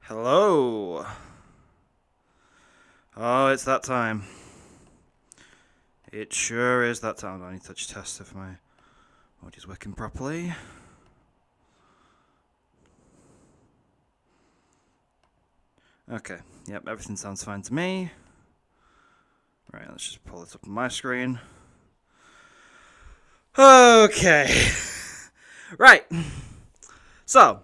Hello. Oh, it's that time. It sure is that time. I need to touch test if my audio's working properly. Okay. Yep, everything sounds fine to me. Right, let's just pull this up on my screen. Okay. Right. So.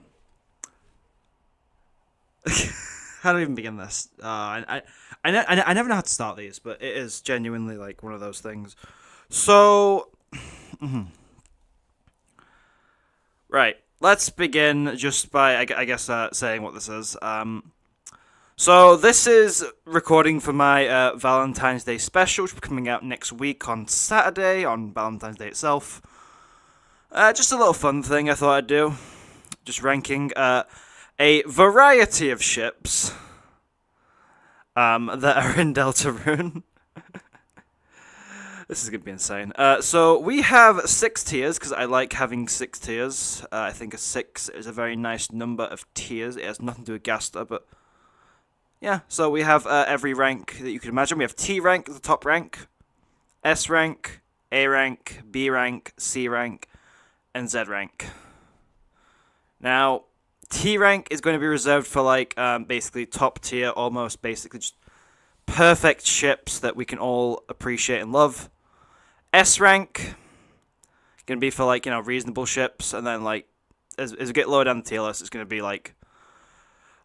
How do I even begin this? I never know how to start these, but it is genuinely like one of those things. So, right, let's begin just by I guess saying what this is. So this is recording for my Valentine's Day special, which will be coming out next week on Saturday on Valentine's Day itself. Just a little fun thing I thought I'd do, just ranking a variety of ships that are in Deltarune. This is going to be insane. So we have 6 tiers, because I like having 6 tiers. I think a 6 is a very nice number of tiers. It has nothing to do with Gaster, but yeah. So we have every rank that you can imagine. We have T rank, the top rank, S rank, A rank, B rank, C rank, and Z rank. Now, T rank is going to be reserved for like basically top tier, almost basically just perfect ships that we can all appreciate and love. S rank going to be for like, you know, reasonable ships, and then like as we get lower down the tier list, it's going to be like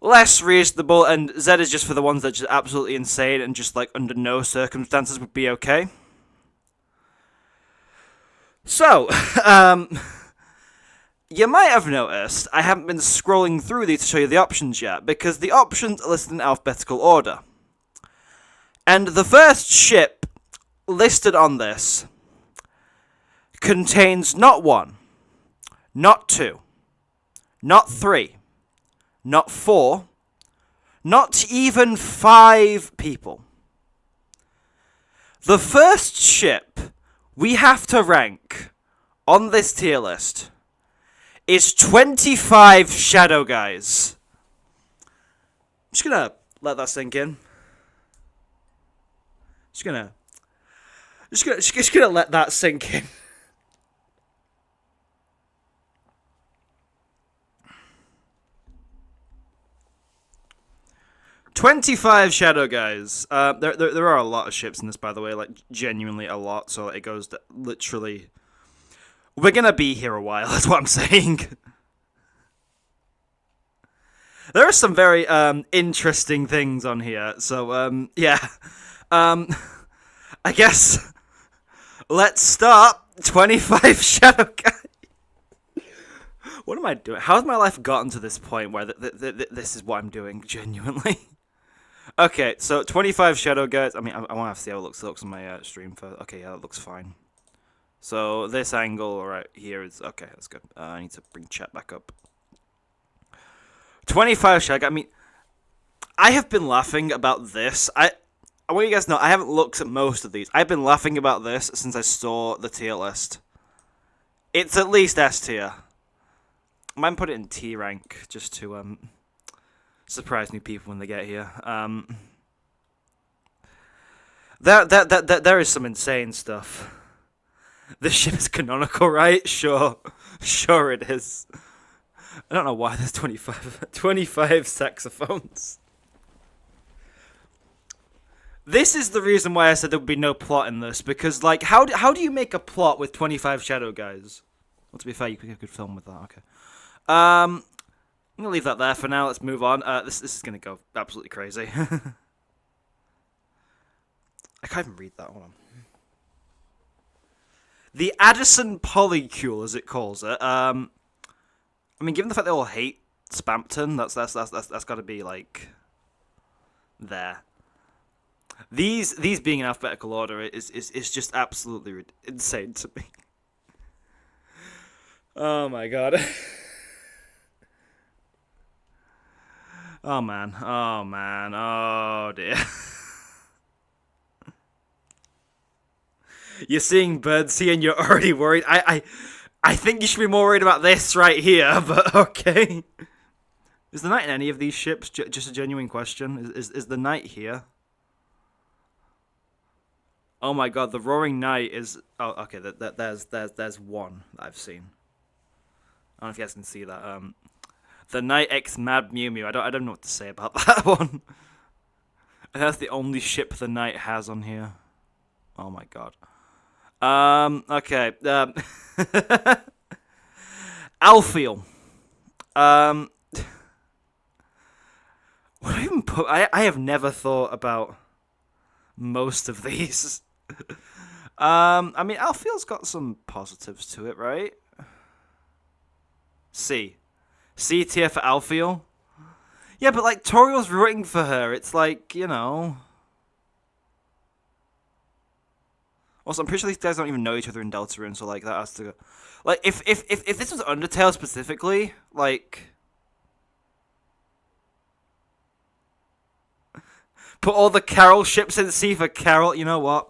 less reasonable, and Z is just for the ones that are just absolutely insane and just like under no circumstances would be okay. So, you might have noticed I haven't been scrolling through these to show you the options yet, because the options are listed in alphabetical order. And the first ship listed on this contains not 1, not 2, not 3, not 4, not even 5 people. The first ship we have to rank on this tier list is 25 Shadow Guys. I'm just gonna let that sink in. Just gonna let that sink in. "25 Shadow Guys." There are a lot of ships in this, by the way, like genuinely a lot. So it goes to literally. We're gonna be here a while, that's what I'm saying. There are some very interesting things on here, so yeah. I guess let's start 25 Shadow Guy. What am I doing? How has my life gotten to this point where this is what I'm doing, genuinely? Okay, so 25 Shadow Guys. I mean, I want to see how it looks on my stream first. Okay, yeah, that looks fine. So this angle right here is okay. That's good. I need to bring chat back up. 25 Shadow. I mean, I have been laughing about this. I want you guys to know I haven't looked at most of these. I've been laughing about this since I saw the tier list. It's at least S tier. I might put it in T rank just to surprise new people when they get here. There is some insane stuff. This ship is canonical, right? Sure it is. I don't know why there's 25 saxophones. This is the reason why I said there would be no plot in this, because like how do you make a plot with 25 Shadow Guys? Well, to be fair, you could get a good film with that. Okay. I'm gonna leave that there for now. Let's move on. This is gonna go absolutely crazy. I can't even read that. Hold on. The Addison polycule, as it calls it. I mean, given the fact they all hate Spamton, that's got to be like there. These being in alphabetical order is just absolutely insane to me. Oh my god. Oh man. Oh dear. You're seeing birds here and you're already worried. I think you should be more worried about this right here, but okay. Is the knight in any of these ships? Just a genuine question. Is the knight here? Oh my god, the Roaring Knight is... Oh, okay, there's one that I've seen. I don't know if you guys can see that. The Knight X Mad Mew Mew. I don't know what to say about that one. That's the only ship the Knight has on here. Oh my god. Okay. Alfeel. What do I even put? I have never thought about most of these. I mean, Alfeel's got some positives to it, right? C tier for Alfeel. Yeah, but like Toriel's rooting for her. It's like, you know. Also, I'm pretty sure these guys don't even know each other in Deltarune, so like that has to go. Like if this was Undertale specifically, like put all the Carol ships in C for Carol. You know what?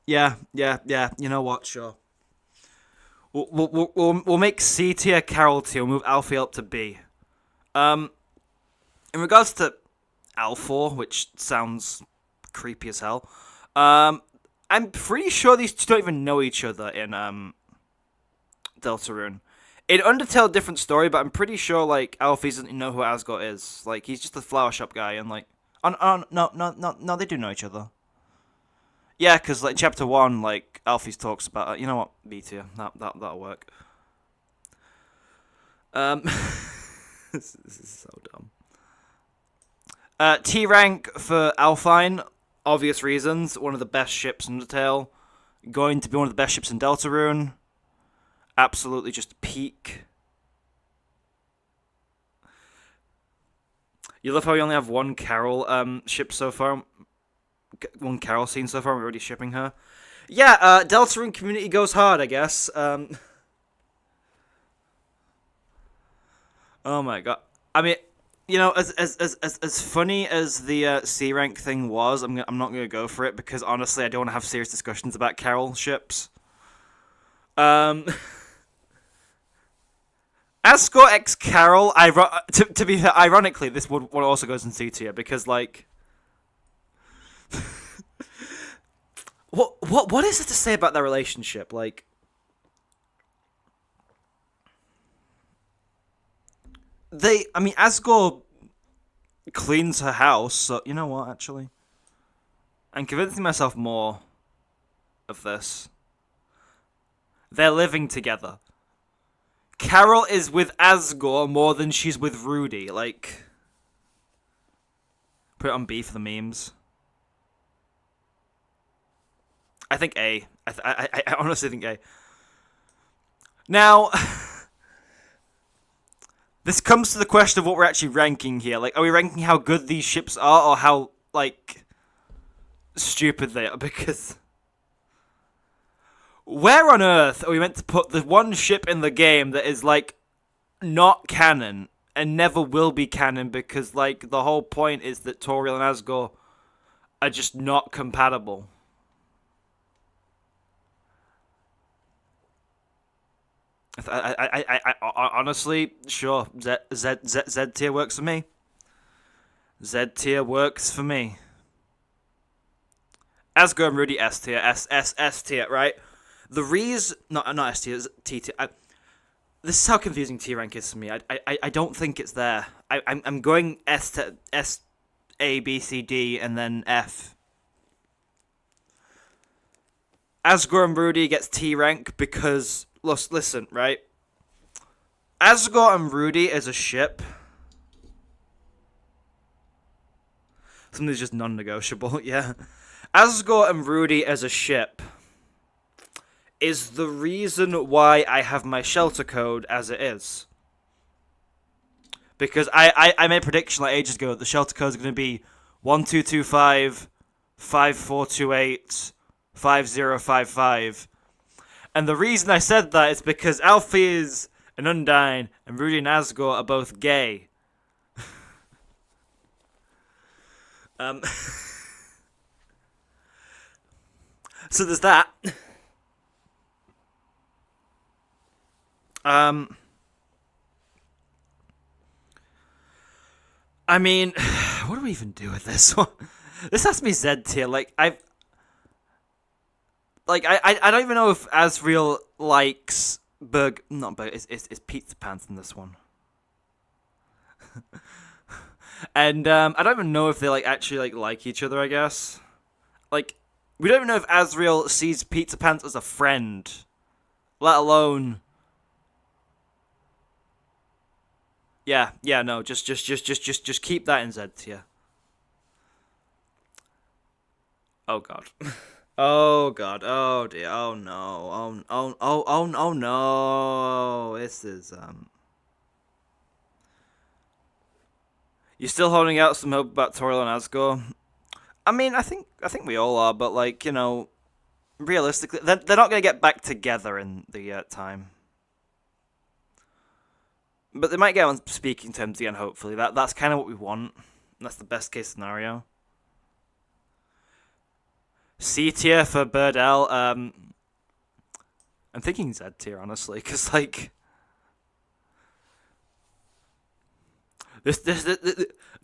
Yeah. You know what? Sure. We'll make C tier Carol tier. We'll move Alfie up to B. In regards to Alfor, which sounds creepy as hell, I'm pretty sure these two don't even know each other in Deltarune. In Undertale, different story, but I'm pretty sure like Alfie doesn't know who Asgore is. Like he's just a flower shop guy, and like, no, they do know each other. Yeah, because like chapter 1, like Alfie talks about, you know what, B tier, that'll work. This is so dumb. T rank for Alfine, obvious reasons. One of the best ships in Undertale, going to be one of the best ships in Deltarune. Absolutely, just peak. You love how we only have one Carol ship so far. One Carol scene so far. We're already shipping her. Yeah, Deltarune community goes hard, I guess. Oh my god. I mean, you know, as funny as the C rank thing was, I'm not gonna go for it because honestly, I don't want to have serious discussions about Carol ships. Asgore X Carol. To be fair, ironically, this one also goes in C tier because like. What is it to say about their relationship? Like, Asgore cleans her house, so you know what? Actually, I'm convincing myself more of this. They're living together. Carol is with Asgore more than she's with Rudy. Like, put it on B for the memes. I think A. I honestly think A. Now, this comes to the question of what we're actually ranking here. Like, are we ranking how good these ships are, or how, like, stupid they are? Because where on earth are we meant to put the one ship in the game that is, like, not canon and never will be canon because, like, the whole point is that Toriel and Asgore are just not compatible? I honestly, sure, Z tier works for me. Z tier works for me. Asgore and Rudy S tier, S tier, right? The reason, not S tier, T tier. This is how confusing T rank is for me. I don't think it's there. I'm going S to S, A, B, C, D, and then F. Asgore and Rudy gets T rank because. Listen, right? Asgore and Rudy as a ship. Something's just non-negotiable, yeah. Asgore and Rudy as a ship is the reason why I have my shelter code as it is. Because I made a prediction like ages ago that the shelter code is going to be 1225 5428 5055. And the reason I said that is because Alphys and Undyne and Rudy and Asgore are both gay. So there's that. I mean, what do we even do with this one? This has to be Z tier. I don't even know if Asriel likes not burger. It's pizza pants in this one. And I don't even know if they actually like each other. I guess we don't even know if Asriel sees Pizza Pants as a friend, let alone. Yeah, no, just keep that in Z tier. Oh god. Oh god. Oh dear. Oh no. Oh no. This is You still holding out some hope about Toriel and Asgore? I mean, I think we all are, but realistically, they're not going to get back together in the time. But they might get on speaking terms again, hopefully. That's kind of what we want. That's the best case scenario. C tier for Birdell. I'm thinking Z tier, honestly, because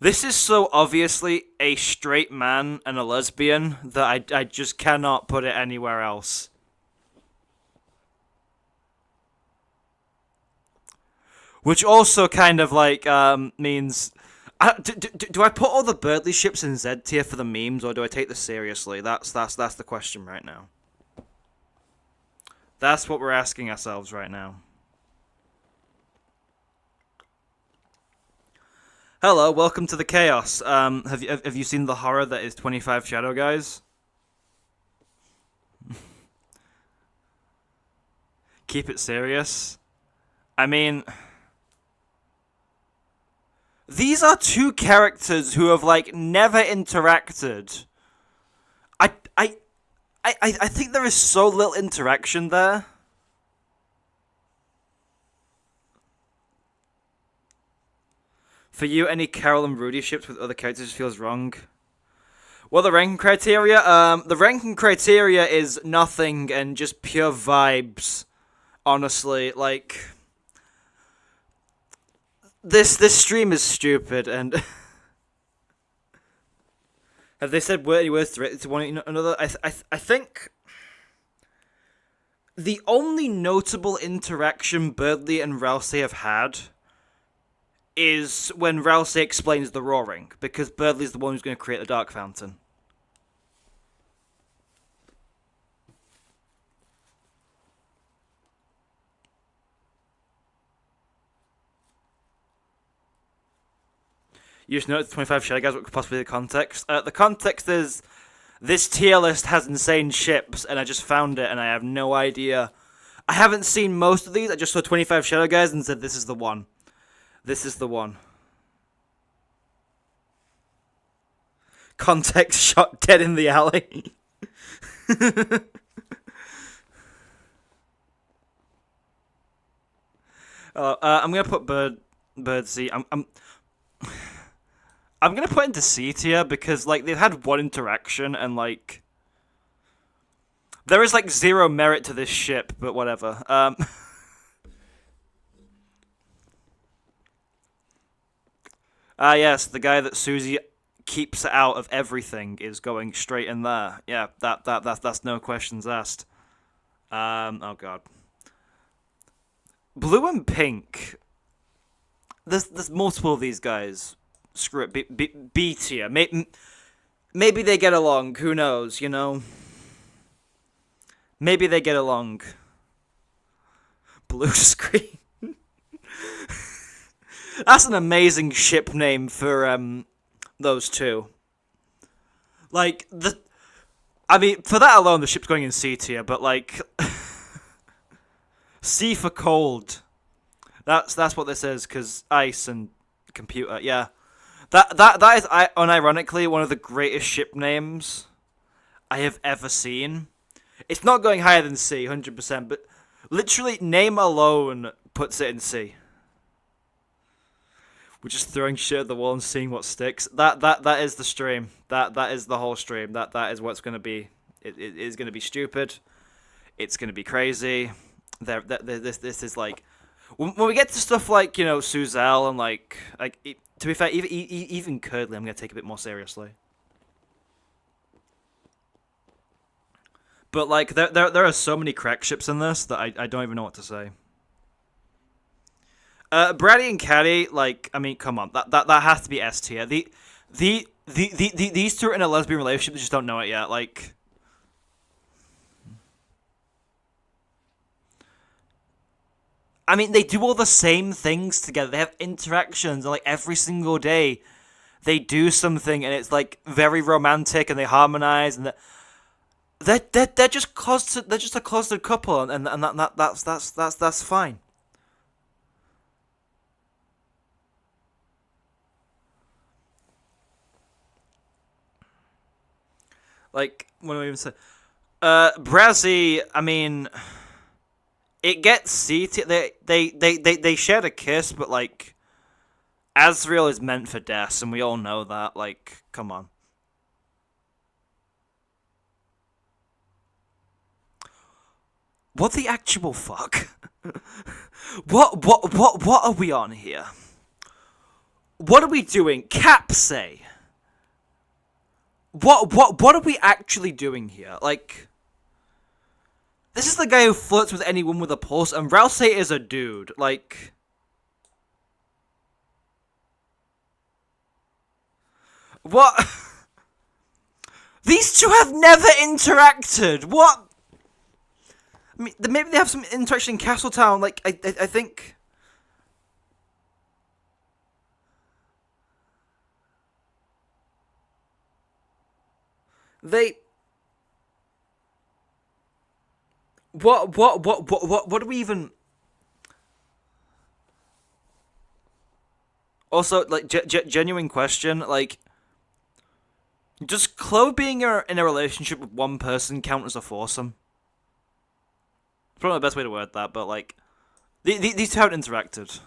this is so obviously a straight man and a lesbian that I just cannot put it anywhere else. Which also kind of means. Do I put all the Birdly ships in Z tier for the memes, or do I take this seriously? That's the question right now. That's what we're asking ourselves right now. Hello, welcome to the chaos. Have you seen the horror that is 25 Shadow Guys? Keep it serious. I mean, these are two characters who have never interacted. I think there is so little interaction there. For you, any Carol and Rudy ships with other characters feels wrong. Well, the ranking criteria is nothing and just pure vibes. Honestly, this stream is stupid, and have they said any words directly to one another? I think the only notable interaction Birdly and Rousey have had is when Rousey explains the roaring, because Birdly's the one who's going to create the Dark Fountain. You just noticed 25 Shadow Guys. What could possibly be the context? The context is this tier list has insane ships, and I just found it, and I have no idea. I haven't seen most of these. I just saw 25 Shadow Guys and said this is the one. This is the one. Context shot dead in the alley. I'm gonna put Bird C. I'm gonna put into C tier because they've had one interaction and there is zero merit to this ship, but whatever. Yes, the guy that Susie keeps out of everything is going straight in there. Yeah, that's no questions asked. Oh god. Blue and pink. There's multiple of these guys. Screw it. B tier. Maybe they get along. Who knows? You know. Maybe they get along. Blue screen. That's an amazing ship name for those two. I mean, for that alone, the ship's going in C tier. But C for cold. That's what this is, because ice and computer. Yeah, that is unironically one of the greatest ship names I have ever seen. It's not going higher than C, 100%, but literally name alone puts it in C. We're just throwing shit at the wall and seeing what sticks. That is the stream. That is the whole stream. That is what's going to be. It is going to be stupid. It's going to be crazy. This is When we get to stuff like, you know, Suzelle and to be fair, even Curdley, I'm gonna take a bit more seriously. But like, there are so many crack ships in this that I don't even know what to say. Brady and Caddy, like, I mean, come on, that has to be S tier. These two are in a lesbian relationship, they just don't know it yet. Like, I mean, they do all the same things together. They have interactions, like every single day. They do something, and it's like very romantic, and they harmonize, and they're just closeted. They're just a closeted couple, and that's fine. Like, what do I even say? Brazzy, I mean, it gets seated. They shared a kiss, but like, Azrael is meant for Des, and we all know that. Like, come on. What the actual fuck? What are we on here? What are we doing? Capsay. What are we actually doing here? Like, this is the guy who flirts with anyone with a pulse, and Rouse is a dude. Like, what? These two have never interacted. What? I mean, maybe they have some interaction in Castletown. Like, I think. They. What do we even? Also, like, genuine question, like, does Chloe being in a relationship with one person count as a foursome? Probably the best way to word that, but like, these two haven't interacted.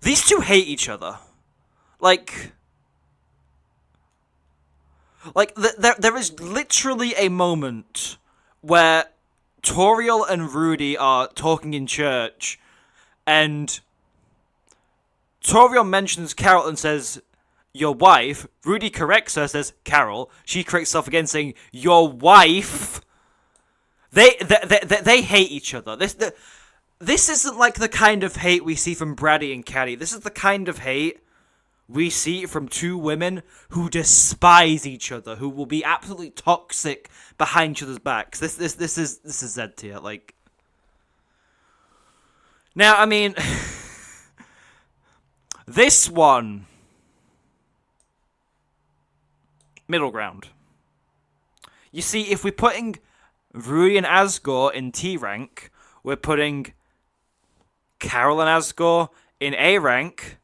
These two hate each other. Like there is literally a moment where Toriel and Rudy are talking in church, and Toriel mentions Carol and says, "Your wife." Rudy corrects her, says, "Carol." She corrects herself again, saying, "Your wife." They hate each other. This isn't like the kind of hate we see from Brady and Caddy. This is the kind of hate we see from two women who despise each other, who will be absolutely toxic behind each other's backs. This is Z tier. Like, now, I mean, this one, middle ground. You see, if we're putting Rudy and Asgore in T rank, we're putting Carol and Asgore in A rank.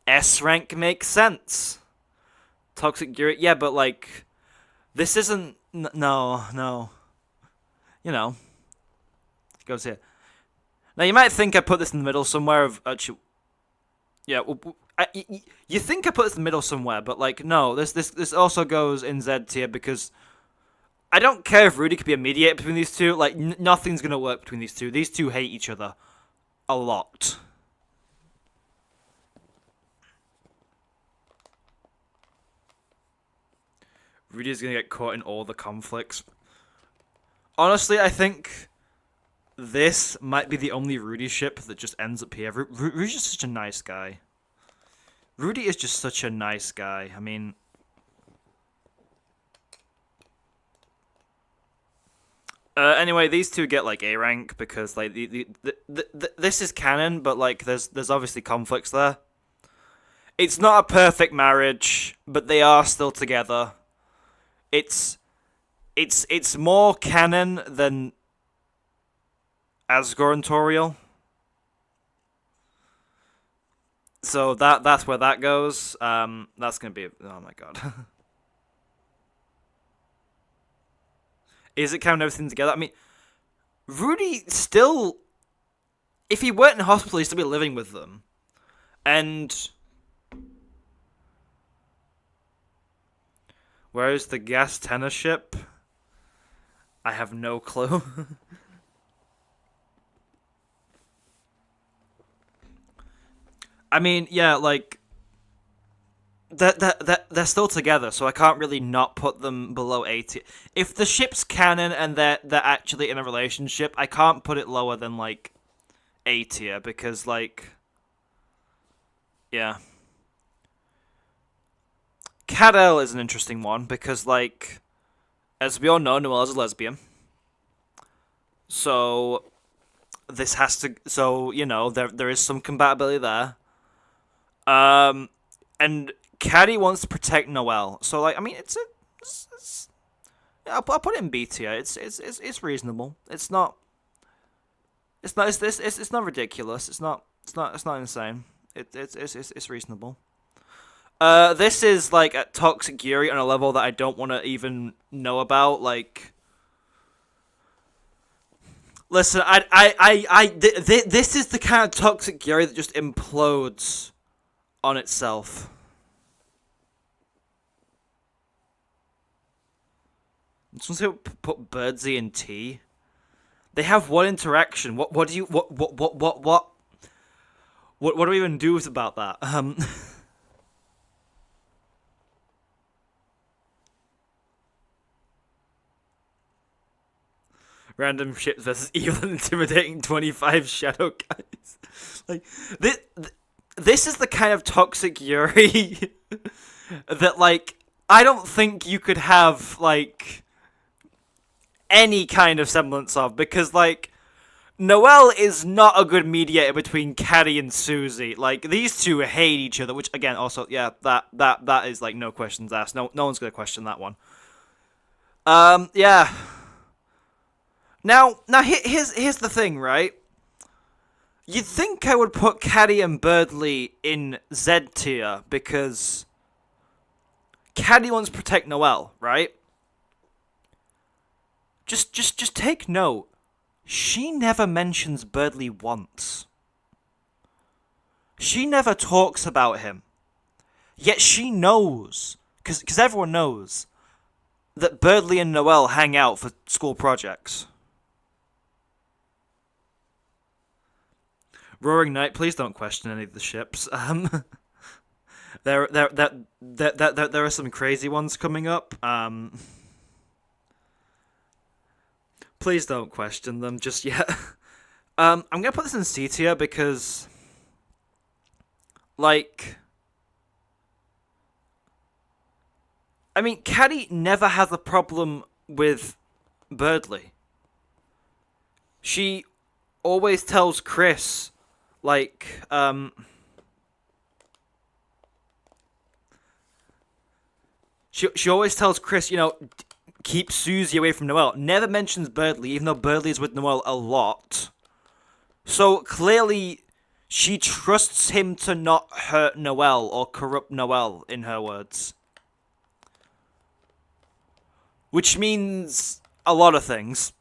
S rank makes sense. Toxic Gear, yeah, but like, this isn't. No. You know, goes here. Now you might think I put this in the middle somewhere. Of actually, yeah. You think I put this in the middle somewhere, but like, no. This also goes in Z tier because I don't care if Rudy could be a mediator between these two. Like, nothing's gonna work between these two. These two hate each other a lot. Rudy's gonna get caught in all the conflicts. Honestly, I think this might be the only Rudy ship that just ends up here. Rudy's just such a nice guy. Rudy is just such a nice guy. I mean, anyway, these two get like A rank because like this is canon, but like there's obviously conflicts there. It's not a perfect marriage, but they are still together. It's more canon than Asgore and Toriel. So that's where that goes. That's gonna be. Oh my god. Is it counting everything together? I mean, Rudy still, if he weren't in hospital, he'd still be living with them, and where's the gas tenor ship? I have no clue. I mean, yeah, like they're still together, so I can't really not put them below 80. If the ship's canon and they're actually in a relationship, I can't put it lower than like A tier because like yeah. Cadell is an interesting one because like as we all know, Noelle's a lesbian. So this has to so, you know, there is some compatibility there. And Caddy wants to protect Noelle. So like I mean it's I'll put it in B tier. It's reasonable. It's not ridiculous. It's not insane. It's reasonable. This is like a toxic Yuri on a level that I don't want to even know about. Like, listen, this is the kind of toxic Yuri that just implodes on itself. Someone say put Birdsey in T. They have one interaction. What do you what do we even do about that? Random ships versus evil and intimidating 25 shadow guys. Like this is the kind of toxic Yuri that like I don't think you could have like any kind of semblance of, because like Noelle is not a good mediator between Caddy and Susie. Like these two hate each other, which again also yeah that is like no questions asked. No one's gonna question that one. Yeah. Now here's the thing, right? You'd think I would put Caddy and Birdley in Z tier because Caddy wants to protect Noelle, right? Just take note. She never mentions Birdley once. She never talks about him. Yet she knows, because everyone knows, that Birdley and Noelle hang out for school projects. Roaring Night, please don't question any of the ships. There are some crazy ones coming up. Please don't question them just yet. I'm gonna put this in C tier because, like, I mean, Caddy never has a problem with Birdley. She always tells Chris, like, she always tells Chris, you know, keep Susie away from Noelle. Never mentions Birdley, even though Birdley is with Noelle a lot. So clearly, she trusts him to not hurt Noelle or corrupt Noelle, in her words. Which means a lot of things.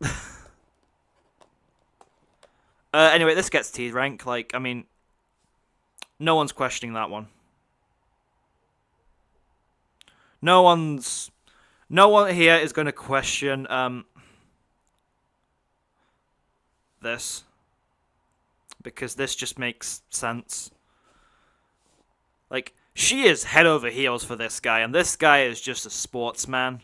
Anyway, this gets T rank. Like, I mean, no one's questioning that one. No one here is going to question this, because this just makes sense. Like, she is head over heels for this guy, and this guy is just a sportsman.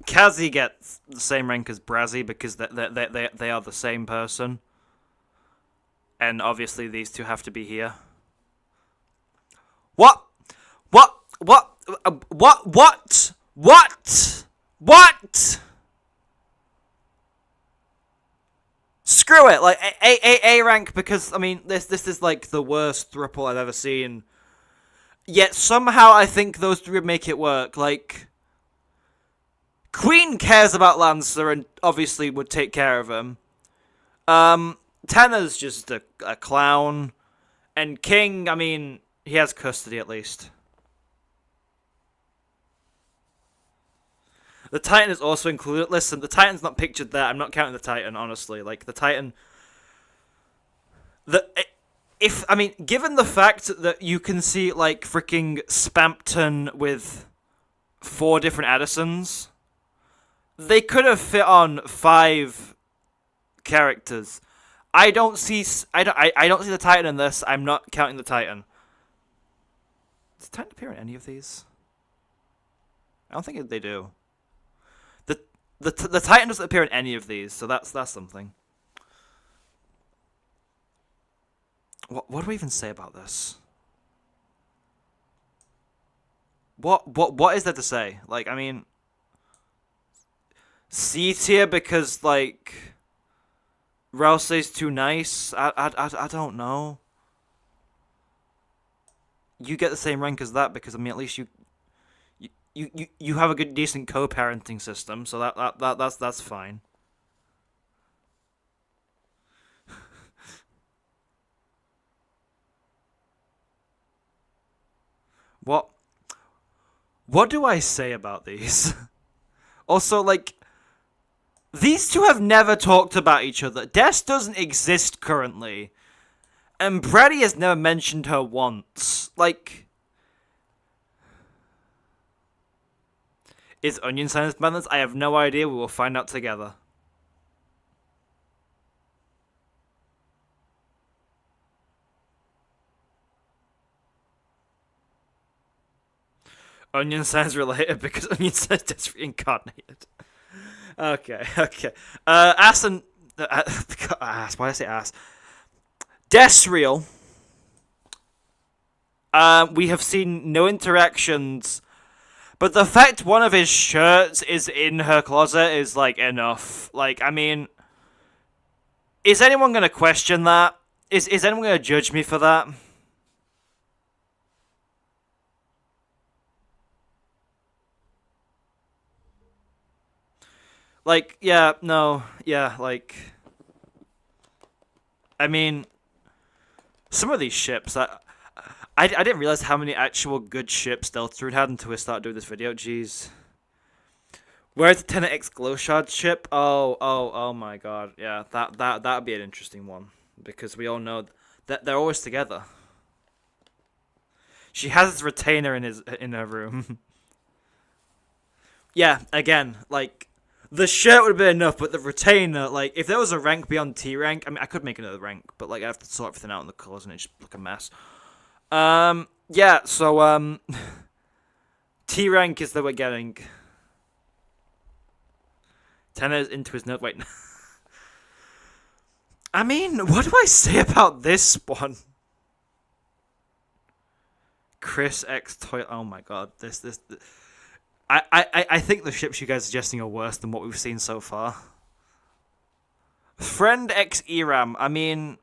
Kazi gets the same rank as Brazzy because they are the same person. And obviously these two have to be here. What? Screw it, like A rank, because I mean this is like the worst thruple I've ever seen. Yet somehow I think those three would make it work. Like, Queen cares about Lancer and obviously would take care of him. Tanner's just a clown. And King, I mean, he has custody at least. The Titan is also included. Listen, the Titan's not pictured there. I'm not counting the Titan, honestly. Like, the Titan... I mean, given the fact that you can see, like, freaking Spamton with 4 different Addisons, they could have fit on 5 characters. I don't see the Titan in this. I'm not counting the Titan. Does the Titan appear in any of these? I don't think they do. The Titan doesn't appear in any of these, so that's something. What do we even say about this? What is there to say? Like, I mean, C tier because, like, Rousey's too nice. I don't know. You get the same rank as that because, I mean, at least you have a good decent co-parenting system, so that's fine. What do I say about these? Also, like, these two have never talked about each other. Des doesn't exist currently. And Brady has never mentioned her once. Like, is Onion Science balanced? I have no idea. We will find out together. Onion Science related because Onion Science is reincarnated. Okay. Ass and... ass, why did I say ass? Desreal. We have seen no interactions, but the fact one of his shirts is in her closet is, like, enough. Like, I mean, is anyone gonna question that? Is anyone gonna judge me for that? Like, yeah, no, yeah, like, I mean, some of these ships, I didn't realize how many actual good ships Deltarune had until we started doing this video. Jeez. Where's the 10x glow shard ship? Oh my god. Yeah, that'd be an interesting one because we all know that they're always together. She has his retainer in her room. Yeah, again, like, the shirt would have been enough, but the retainer, like, if there was a rank beyond T rank, I mean, I could make another rank, but, like, I have to sort everything out in the colours and it just look a mess. Yeah, so, T rank is that we're getting. Tenner's into his note. Wait. I mean, what do I say about this one? Chris X Toy. Oh my god, this. I think the ships you guys are suggesting are worse than what we've seen so far. Friend X Eram. I mean,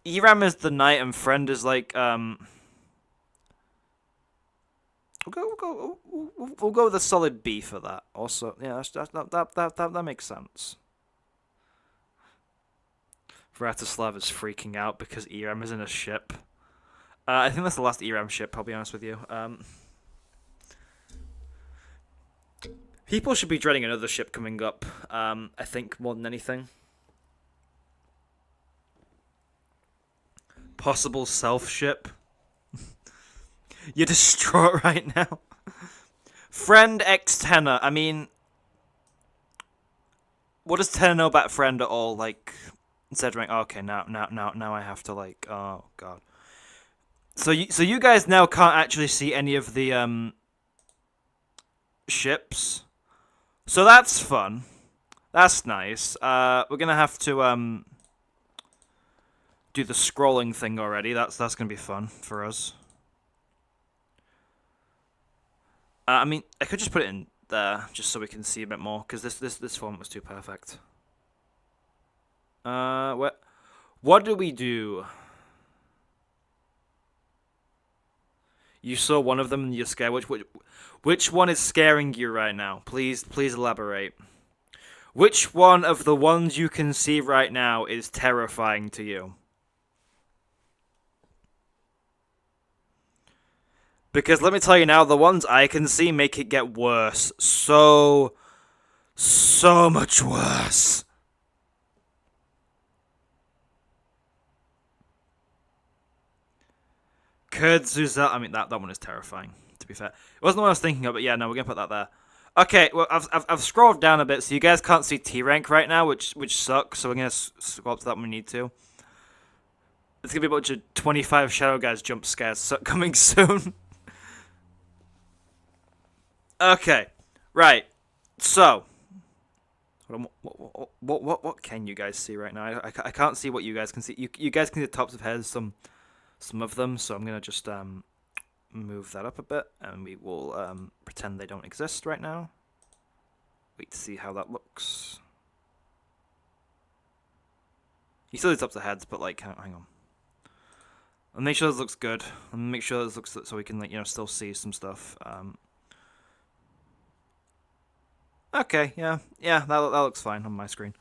Eram is the knight and Friend is like We'll go with a solid B for that. Also, yeah, that makes sense. Vratislav is freaking out because Eram is in a ship. I think that's the last Eram ship, I'll be honest with you. People should be dreading another ship coming up, I think, more than anything. Possible self-ship. You're distraught right now. Friend X Tenor. I mean, what does Tenor know about Friend at all? Like, instead of like, okay, now I have to, like, oh god. So you guys now can't actually see any of the ships. So that's fun. That's nice. We're gonna have to do the scrolling thing already. That's gonna be fun for us. I mean, I could just put it in there just so we can see a bit more because this format was too perfect. What do we do? You saw one of them and you're scared. Which one is scaring you right now? Please elaborate. Which one of the ones you can see right now is terrifying to you? Because let me tell you now, the ones I can see make it get worse. So much worse. Kurtzuza. I mean, that one is terrifying, to be fair. It wasn't what I was thinking of, but yeah, no, we're going to put that there. Okay, well, I've scrolled down a bit, so you guys can't see T rank right now, which sucks, so we're going to scroll up to that when we need to. It's going to be a bunch of 25 Shadow Guys jump scares coming soon. Okay, right, so... What can you guys see right now? I can't see what you guys can see. You guys can see the tops of heads, some of them, so I'm going to just move that up a bit, and we will pretend they don't exist right now. Wait to see how that looks. You still see the tops of heads, but like, hang on. I'll make sure this looks good. I'll make sure this looks so we can, like, still see some stuff. Okay, yeah, that looks fine on my screen.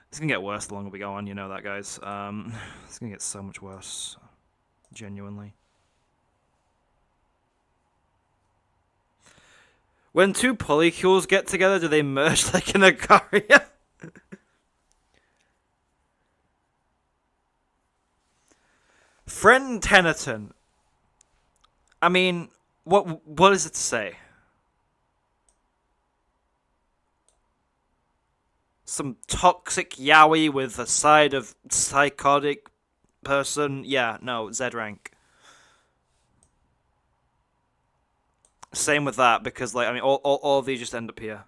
It's gonna get worse the longer we go on, you know that, guys. It's gonna get so much worse, genuinely. When two polycules get together, do they merge like an Agaria? Friend Tennyson. I mean, what is it to say? Some toxic yaoi with a side of psychotic person. Yeah, no, Z rank. Same with that, because, like, I mean, all of these just end up here.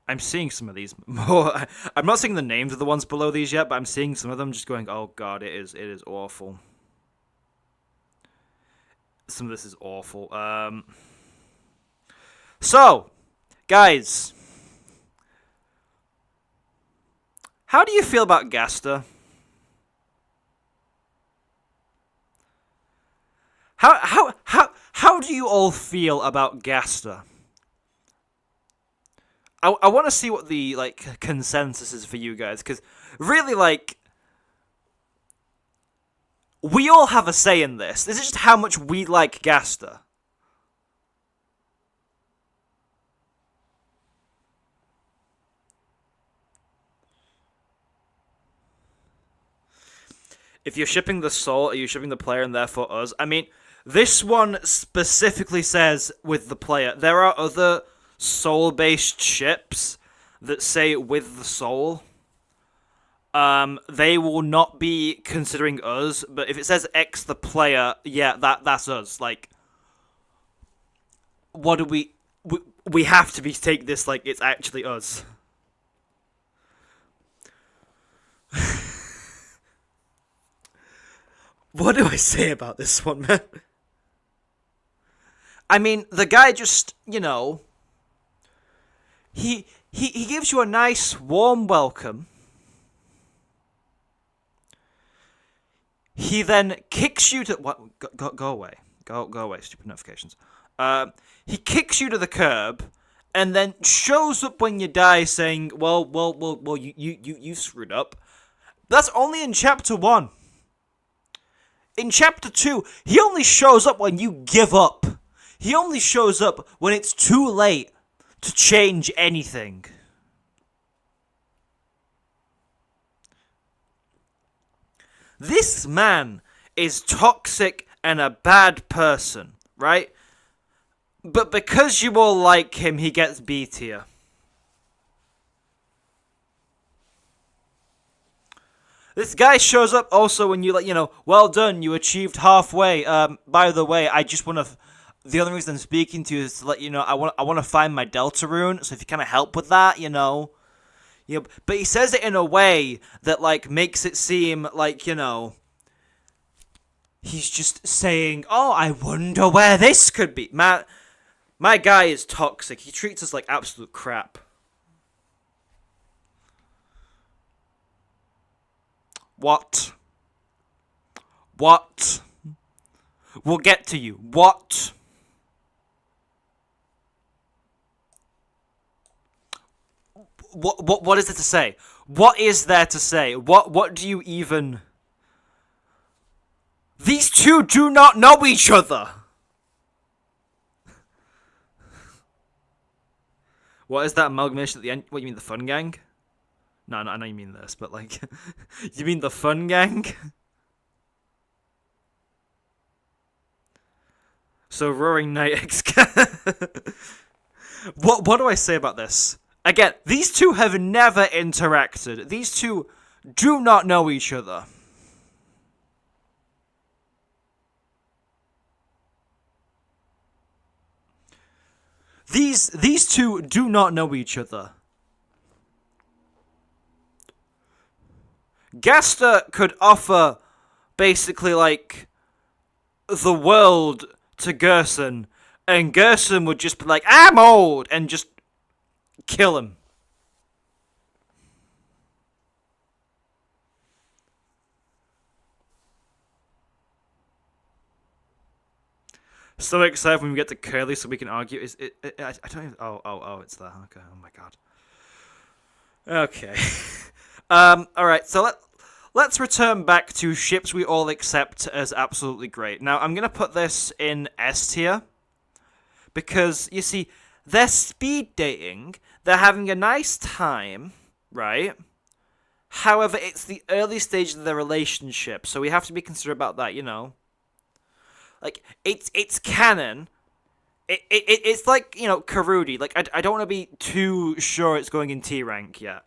I'm seeing some of these more. I'm not seeing the names of the ones below these yet, but I'm seeing some of them just going, oh god, it is awful. Some of this is awful. So, guys, how do you feel about Gaster? How do you all feel about Gaster? I want to see what the, like, consensus is for you guys, because really, like, we all have a say in this. This is just how much we like Gaster. If you're shipping the soul, are you shipping the player and therefore us? I mean, this one specifically says with the player. There are other soul-based ships that say with the soul. They will not be considering us, but if it says X the player, yeah, that's us. Like, what do we have to take this like it's actually us. What do I say about this one, man? I mean, the guy just, he gives you a nice, warm welcome. He then kicks you to... What? Go away. Go away, stupid notifications. He kicks you to the curb, and then shows up when you die saying, well, you screwed up. That's only in Chapter 1. In Chapter 2, he only shows up when you give up. He only shows up when it's too late to change anything. This man is toxic and a bad person, right? But because you all like him, he gets B tier. This guy shows up also when you, like, well done, you achieved halfway. By the way, I just want to... The only reason I'm speaking to you is to let you know I want to find my Deltarune, so if you kind of help with that, but he says it in a way that, like, makes it seem like, he's just saying, oh, I wonder where this could be. My guy is toxic. He treats us like absolute crap. What? We'll get to you. What? What is it to say? What is there to say? What do you even... These two do not know each other! What is that amalgamation at the end? What, you mean the fun gang? No, I know you mean this, but like, you mean the fun gang? So Roaring Knight X. What do I say about this? Again, these two have never interacted. These two do not know each other. These two do not know each other. Gaster could offer basically like the world to Gerson, and Gerson would just be like, "I'm old," and just kill him. So excited when we get to Curly so we can argue. Is it? I don't even. Oh! It's there. Okay. Oh my god. Okay. All right. So let's return back to ships we all accept as absolutely great. Now I'm gonna put this in S tier because you see they're speed dating. They're having a nice time, right? However, it's the early stage of their relationship, so we have to be considerate about that. You know. Like, it's canon. It's like, you know, Karudi. Like, I don't want to be too sure it's going in T rank yet.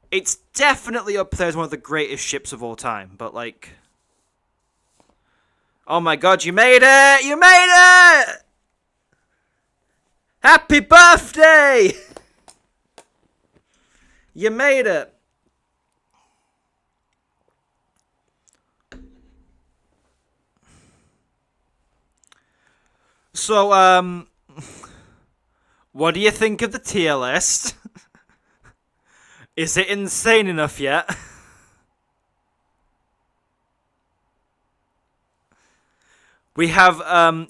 It's definitely up there as one of the greatest ships of all time. But, like... Oh my god, you made it! You made it! Happy birthday! You made it! So, what do you think of the tier list? Is it insane enough yet? We have,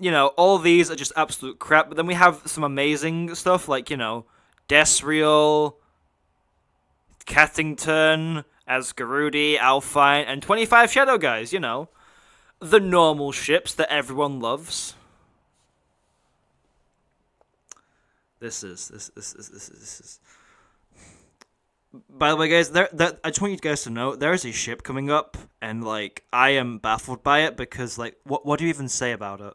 you know, all these are just absolute crap, but then we have some amazing stuff, like, you know, Desriel, Cattington, Asgarudi, Alfine, and 25 Shadow Guys, you know. The normal ships that everyone loves. This is. By the way, guys, I just want you guys to know there is a ship coming up, and like I am baffled by it because like what do you even say about it?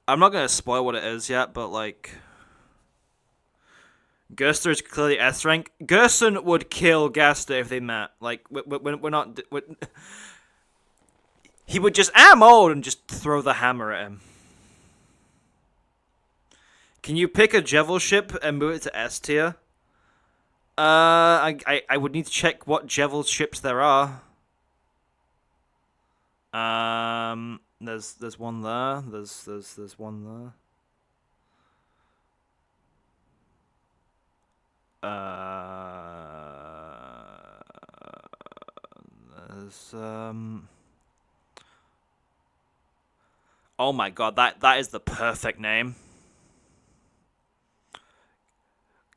I'm not gonna spoil what it is yet, but like Gaster is clearly S rank. Gerson would kill Gaster if they met. Like we're not. He would just old and just throw the hammer at him. Can you pick a Jevil ship and move it to S tier? I would need to check what Jevil ships there are. There's one there. There's one there. There's Oh my god, that is the perfect name.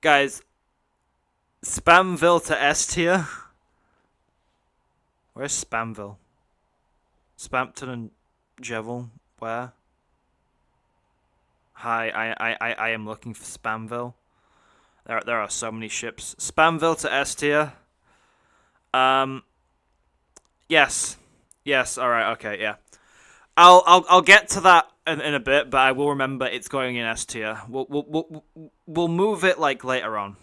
Guys, Spamville to S tier. Where's Spamville? Spamton and Jevil. Where? Hi, I am looking for Spamville. There are so many ships. Spamville to S tier. Yes. Yes, alright, okay, yeah. I'll get to that in a bit, but I will remember it's going in S tier. We'll move it like later on.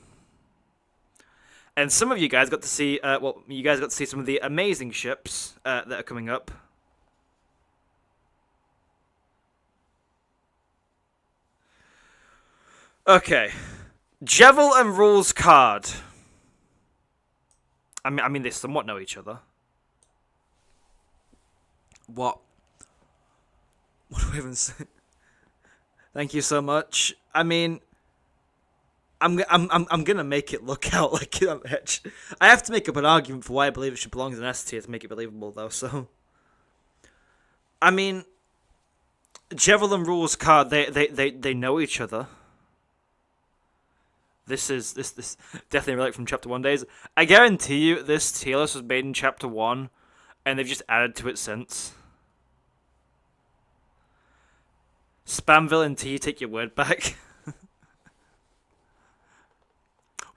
And some of you guys got to see, you guys got to see some of the amazing ships that are coming up. Okay, Jevil and Rules card. I mean, they somewhat know each other. What do I even say? Thank you so much. I mean, I'm gonna make it look out like I'm edge. I have to make up an argument for why I believe it should belong in S tier to make it believable, though. So, I mean, Jevil and Rules card. They know each other. This definitely relate from Chapter 1 days. I guarantee you, this tier list was made in Chapter 1, and they've just added to it since. Spamville and T, take your word back.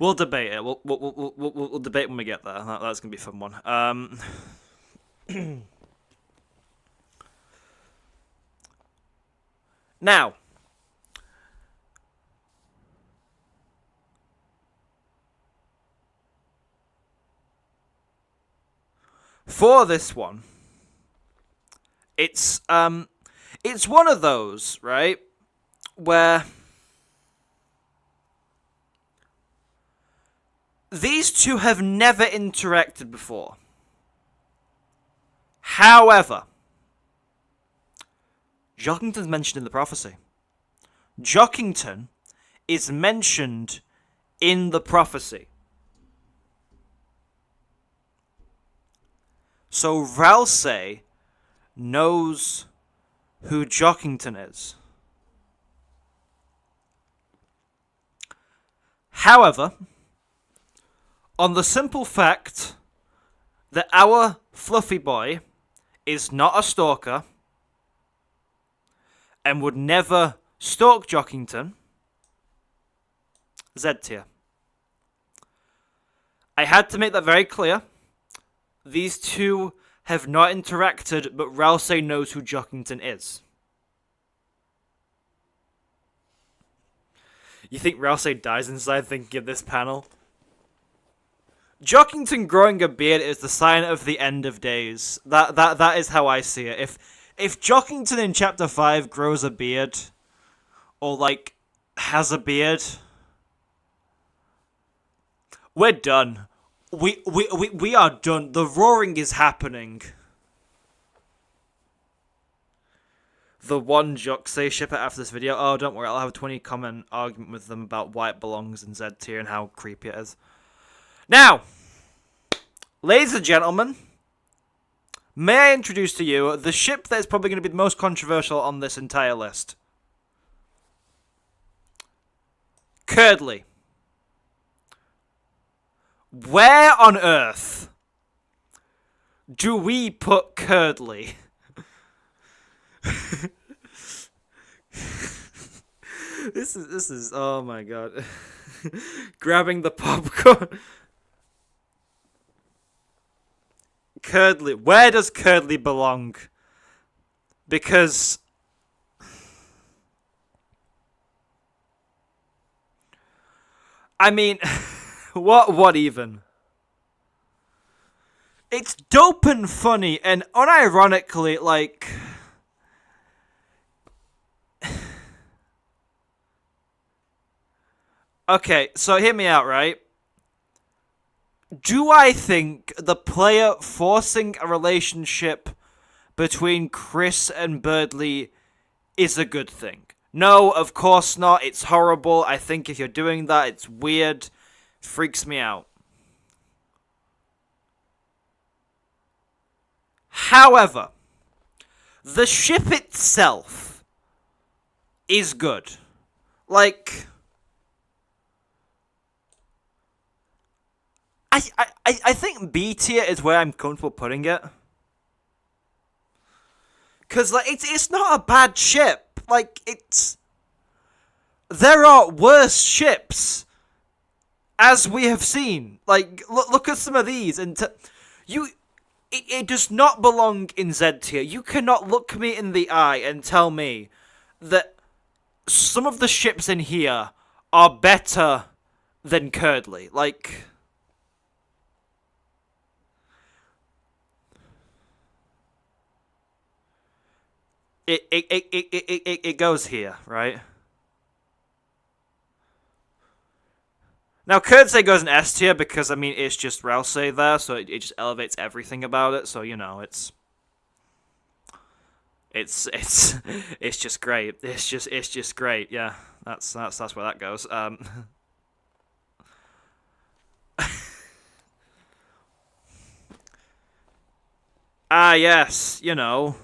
We'll debate it. We'll debate when we get there. That's gonna be a fun one. Now, for this one, it's one of those, right, where these two have never interacted before. However, Jockington's mentioned in the prophecy. Jockington is mentioned in the prophecy. So Ralsei knows who Jockington is. However, on the simple fact that our fluffy boy is not a stalker and would never stalk Jockington, Z tier. I had to make that very clear. These two have not interacted, but Ralsei knows who Jockington is. You think Ralsei dies inside thinking of this panel? Jockington growing a beard is the sign of the end of days. That is how I see it. If Jockington in Chapter 5 grows a beard, or, like, has a beard, we're done. We are done. The roaring is happening. The one Jocksei shipper after this video. Oh, don't worry. I'll have a 20-comment argument with them about why it belongs in Z tier and how creepy it is. Now, ladies and gentlemen, may I introduce to you the ship that is probably going to be the most controversial on this entire list. Curdly. Where on earth do we put Curdly? This is oh my god. Grabbing the popcorn. Curdly. Where does Curdly belong? Because I mean, what even? It's dope and funny, and unironically, like, okay, so hear me out, right? Do I think the player forcing a relationship between Chris and Birdley is a good thing? No, of course not. It's horrible. I think if you're doing that, it's weird. Freaks me out. However, the ship itself is good. Like, I think B tier is where I'm comfortable putting it. Cause like it's not a bad ship. Like there are worse ships, as we have seen. Like look at some of these, and it does not belong in Z tier. You cannot look me in the eye and tell me that some of the ships in here are better than Curdly. Like, it goes here, right? Now, Kurdsei goes in S tier because, I mean, it's just Ralsei there, so it just elevates everything about it, so, you know, it's just great. It's just great, yeah. That's where that goes. Yes, you know,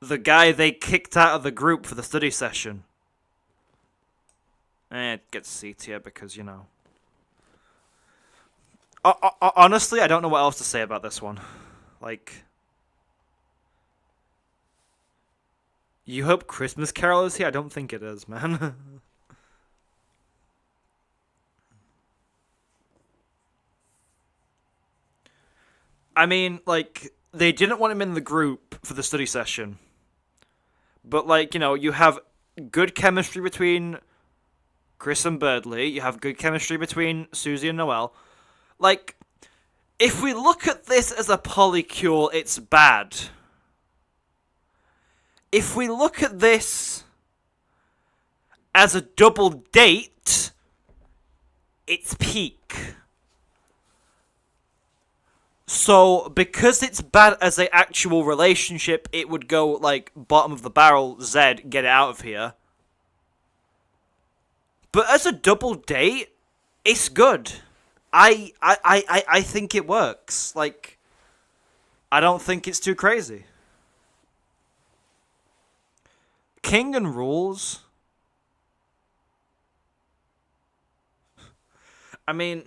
the guy they kicked out of the group for the study session. It gets C tier because, you know. Honestly, I don't know what else to say about this one. Like, you hope Christmas Carol is here? I don't think it is, man. I mean, like, they didn't want him in the group for the study session. But, like, you know, you have good chemistry between Chris and Birdley. You have good chemistry between Susie and Noelle. Like, if we look at this as a polycule, it's bad. If we look at this as a double date, it's peak. So, because it's bad as an actual relationship, it would go, like, bottom of the barrel, Zed, get it out of here. But as a double date, it's good. I think it works. Like, I don't think it's too crazy. King and Rules. I mean,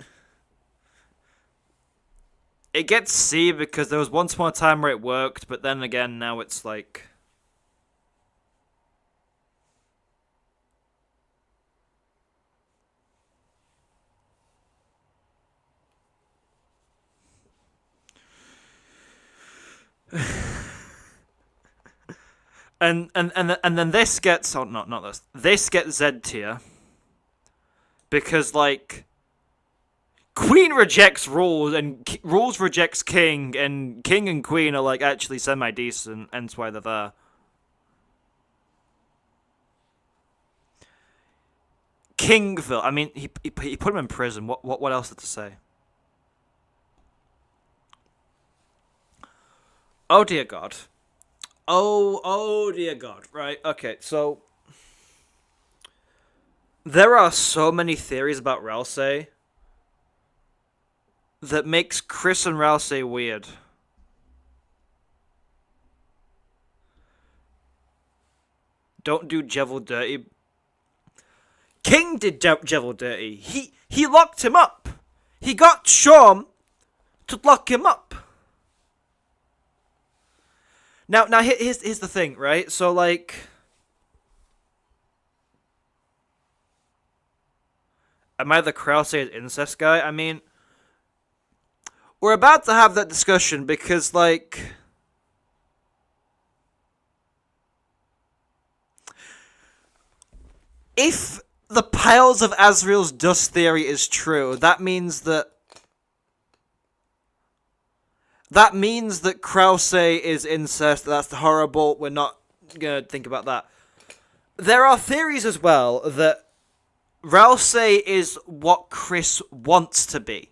it gets C because there was once upon a time where it worked, but then again, now it's like... and then this gets... Oh, not this. This gets Z tier. Because, like... Queen rejects Rules, and Rules rejects King, and King and Queen are, like, actually semi-decent, hence why they're there. Kingville, I mean, he put him in prison. What else to say? Oh, dear God. Oh, dear God. Right, okay, so... There are so many theories about Rousey that makes Chris and Rousey weird. Don't do Jevil dirty. King did Jevil dirty. He locked him up. He got Sean to lock him up. Now here's the thing, right? So, like... Am I the Krause incest guy? I mean... We're about to have that discussion because, like... If the piles of Azrael's dust theory is true, that means that... That means that Krause is incest, that's horrible, we're not gonna think about that. There are theories as well that Rousey is what Chris wants to be.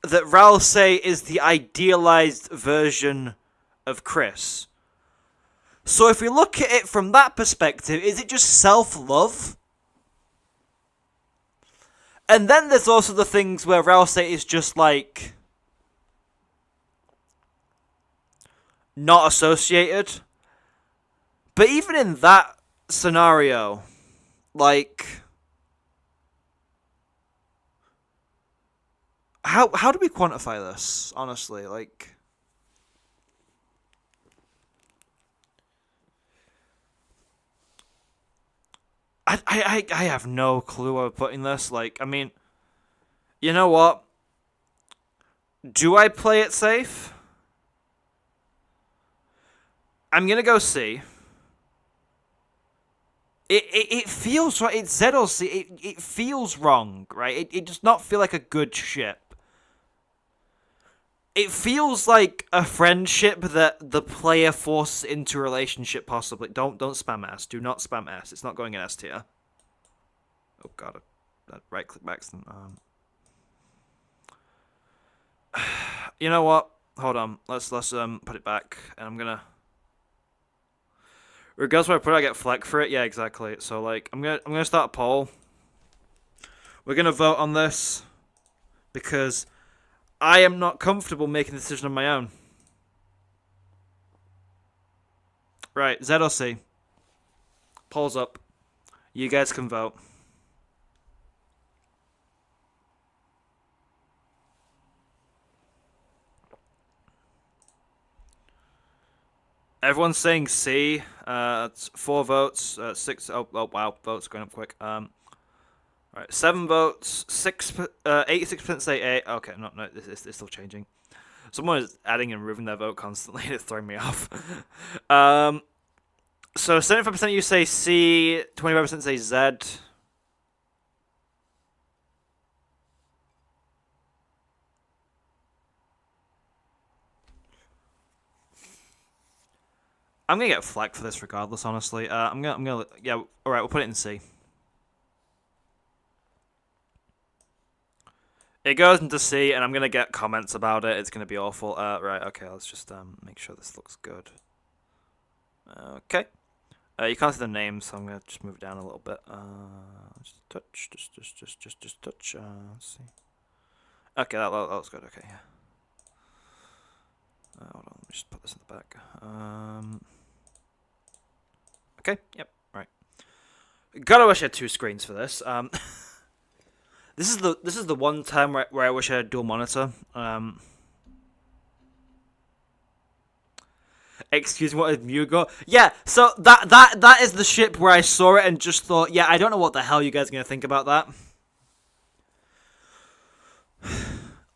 That Rousey is the idealized version of Chris. So if we look at it from that perspective, is it just self-love? And then there's also the things where Rousey is just, like, not associated. But even in that scenario, like... How do we quantify this, honestly? Like... I have no clue where we're putting this. Like, I mean... You know what? Do I play it safe? I'm gonna go C. It feels right. It's Z or C. It feels wrong, right? It does not feel like a good ship. It feels like a friendship that the player forces into a relationship, possibly. Don't spam S. Do not spam S. It's not going in S tier. Oh god, that right click by accident. You know what? Hold on. Let's put it back, and I'm gonna. Regardless where I put it, I get flack for it. Yeah, exactly. So like, I'm gonna start a poll. We're gonna vote on this because I am not comfortable making the decision on my own. Right, Z or C. Polls up. You guys can vote. Everyone's saying C. It's 4 votes. 6. Oh wow, votes going up quick. All Alright, 7 votes, 86% say A. Okay, no, this is still changing. Someone is adding and removing their vote constantly. It's throwing me off. So 75% of you say C, 25% say Z. I'm gonna get flagged for this regardless, honestly. Yeah, alright, we'll put it in C. It goes into C, and I'm gonna get comments about it. It's gonna be awful. Right, okay, let's just make sure this looks good. Okay. You can't see the name, so I'm gonna just move it down a little bit. Just touch, just touch. Let's see. Okay, that looks good. Okay, yeah. Hold on, let me just put this in the back. Okay, yep, right. Gotta wish I had 2 screens for this. This is the one time where I wish I had dual monitor. Excuse me, what did Mew go? Yeah, so that is the ship where I saw it and just thought, yeah, I don't know what the hell you guys are gonna think about that.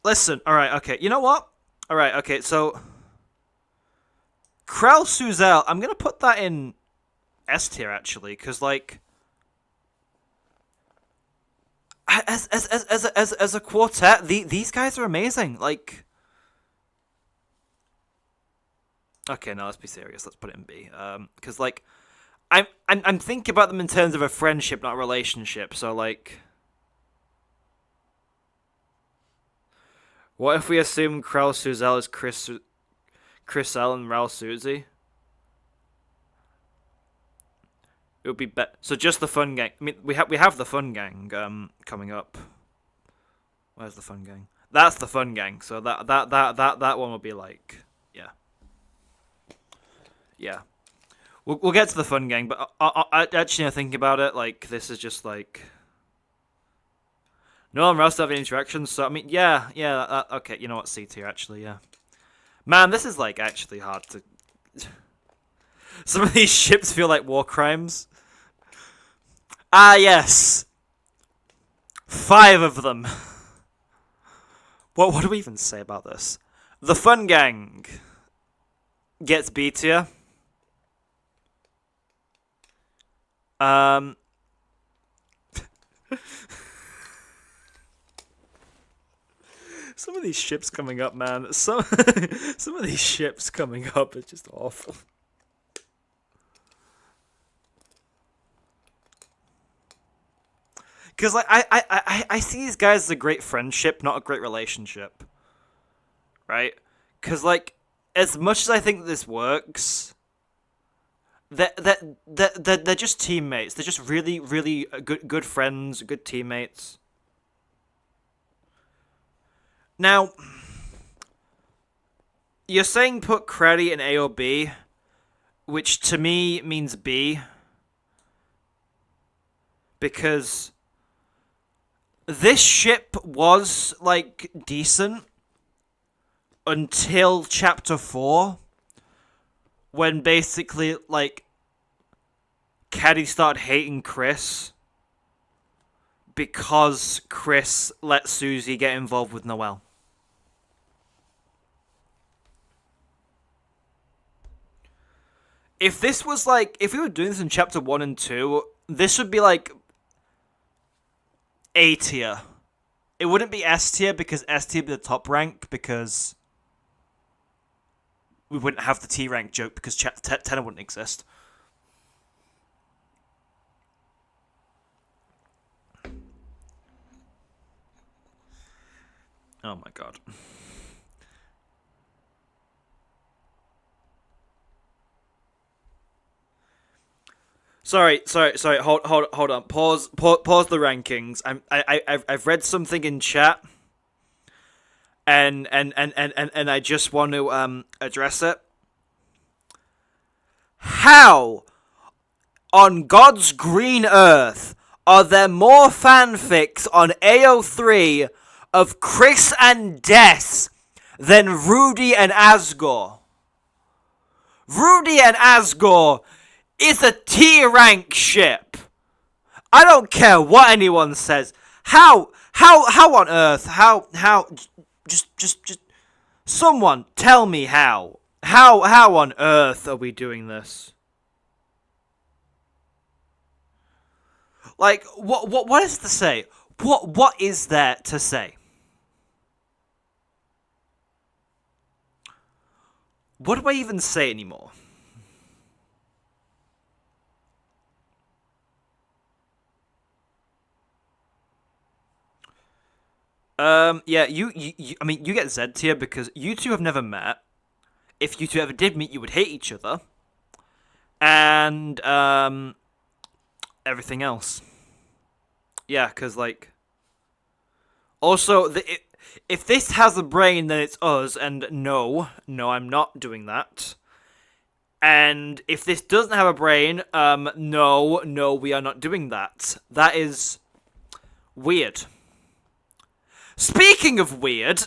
Listen, alright, okay, you know what? Alright, okay, so Krell Suzel, I'm gonna put that in S tier actually, because like as a quartet, these guys are amazing. Like, okay, no, let's be serious. Let's put it in B. Because like, I'm thinking about them in terms of a friendship, not a relationship. So like, what if we assume Krell Suzel is Chriselle and Raul Suzy? It would be better. So just the fun gang. I mean, we have the fun gang coming up. Where's the fun gang? That's the fun gang. So that one will be like, yeah. We'll get to the fun gang, but I actually thinking about it, like this is just like no one else have any interactions. So I mean, yeah. Okay, you know what? C tier actually, yeah. Man, this is like actually hard to. Some of these ships feel like war crimes. Ah, yes. 5 of them. What do we even say about this? The Fun Gang gets B tier. Some of these ships coming up, man. Some of these ships coming up are just awful. Because like I see these guys as a great friendship, not a great relationship, right? Because like as much as I think this works, they're just teammates. They're just really good friends, good teammates. Now, you're saying put Creddy in A or B, which to me means B, because this ship was, like, decent until Chapter 4, when basically, like, Caddy started hating Chris because Chris let Susie get involved with Noelle. If this was, like, if we were doing this in Chapter 1 and 2, this would be, like, A tier. It wouldn't be S tier because S tier would be the top rank because we wouldn't have the T rank joke because Chapter 10 wouldn't exist. Oh my god. Sorry. Hold on. Pause the rankings. I've read something in chat, and I just want to address it. How on God's green earth are there more fanfics on AO3 of Chris and Des than Rudy and Asgore? Rudy and Asgore is a T rank ship. I don't care what anyone says. How on earth? How? Just. Someone tell me how. How on earth are we doing this? Like, what is to say? What is there to say? What do I even say anymore? Yeah, I mean, you get Z tier because you two have never met. If you two ever did meet, you would hate each other. And, everything else. Yeah, because, like... Also, if this has a brain, then it's us, and no, I'm not doing that. And if this doesn't have a brain, no, we are not doing that. That is weird. Speaking of weird...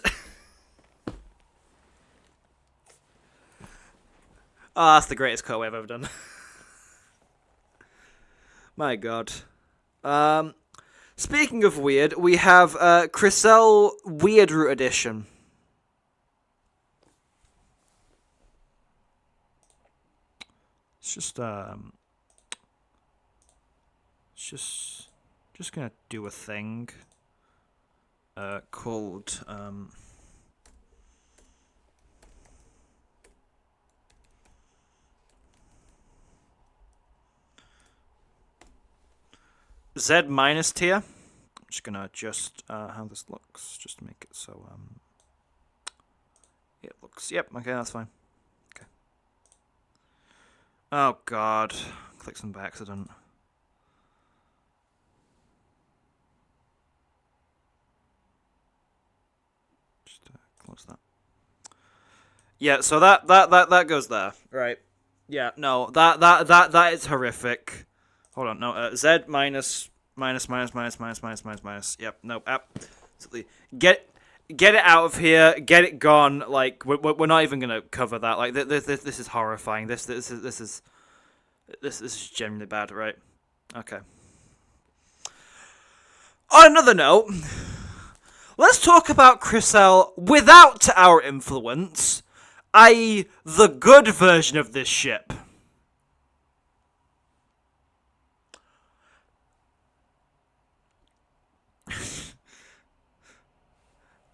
Oh, that's the greatest cut I've ever done. My god. Speaking of weird, we have Crisel Weird Root Edition. It's just gonna do a thing called Z minus tier. I'm just gonna adjust how this looks, just to make it so it looks. Yep. Okay, that's fine. Okay. Oh god, clicked them by accident. Just close that. Yeah. So that goes there, right? Yeah. No, that is horrific. Hold on, no, Z minus. Yep, no, absolutely. Get it out of here. Get it gone. Like we're not even gonna cover that. Like this is horrifying. This is genuinely bad, right? Okay. On another note, let's talk about Crisel without our influence, i.e., the good version of this ship.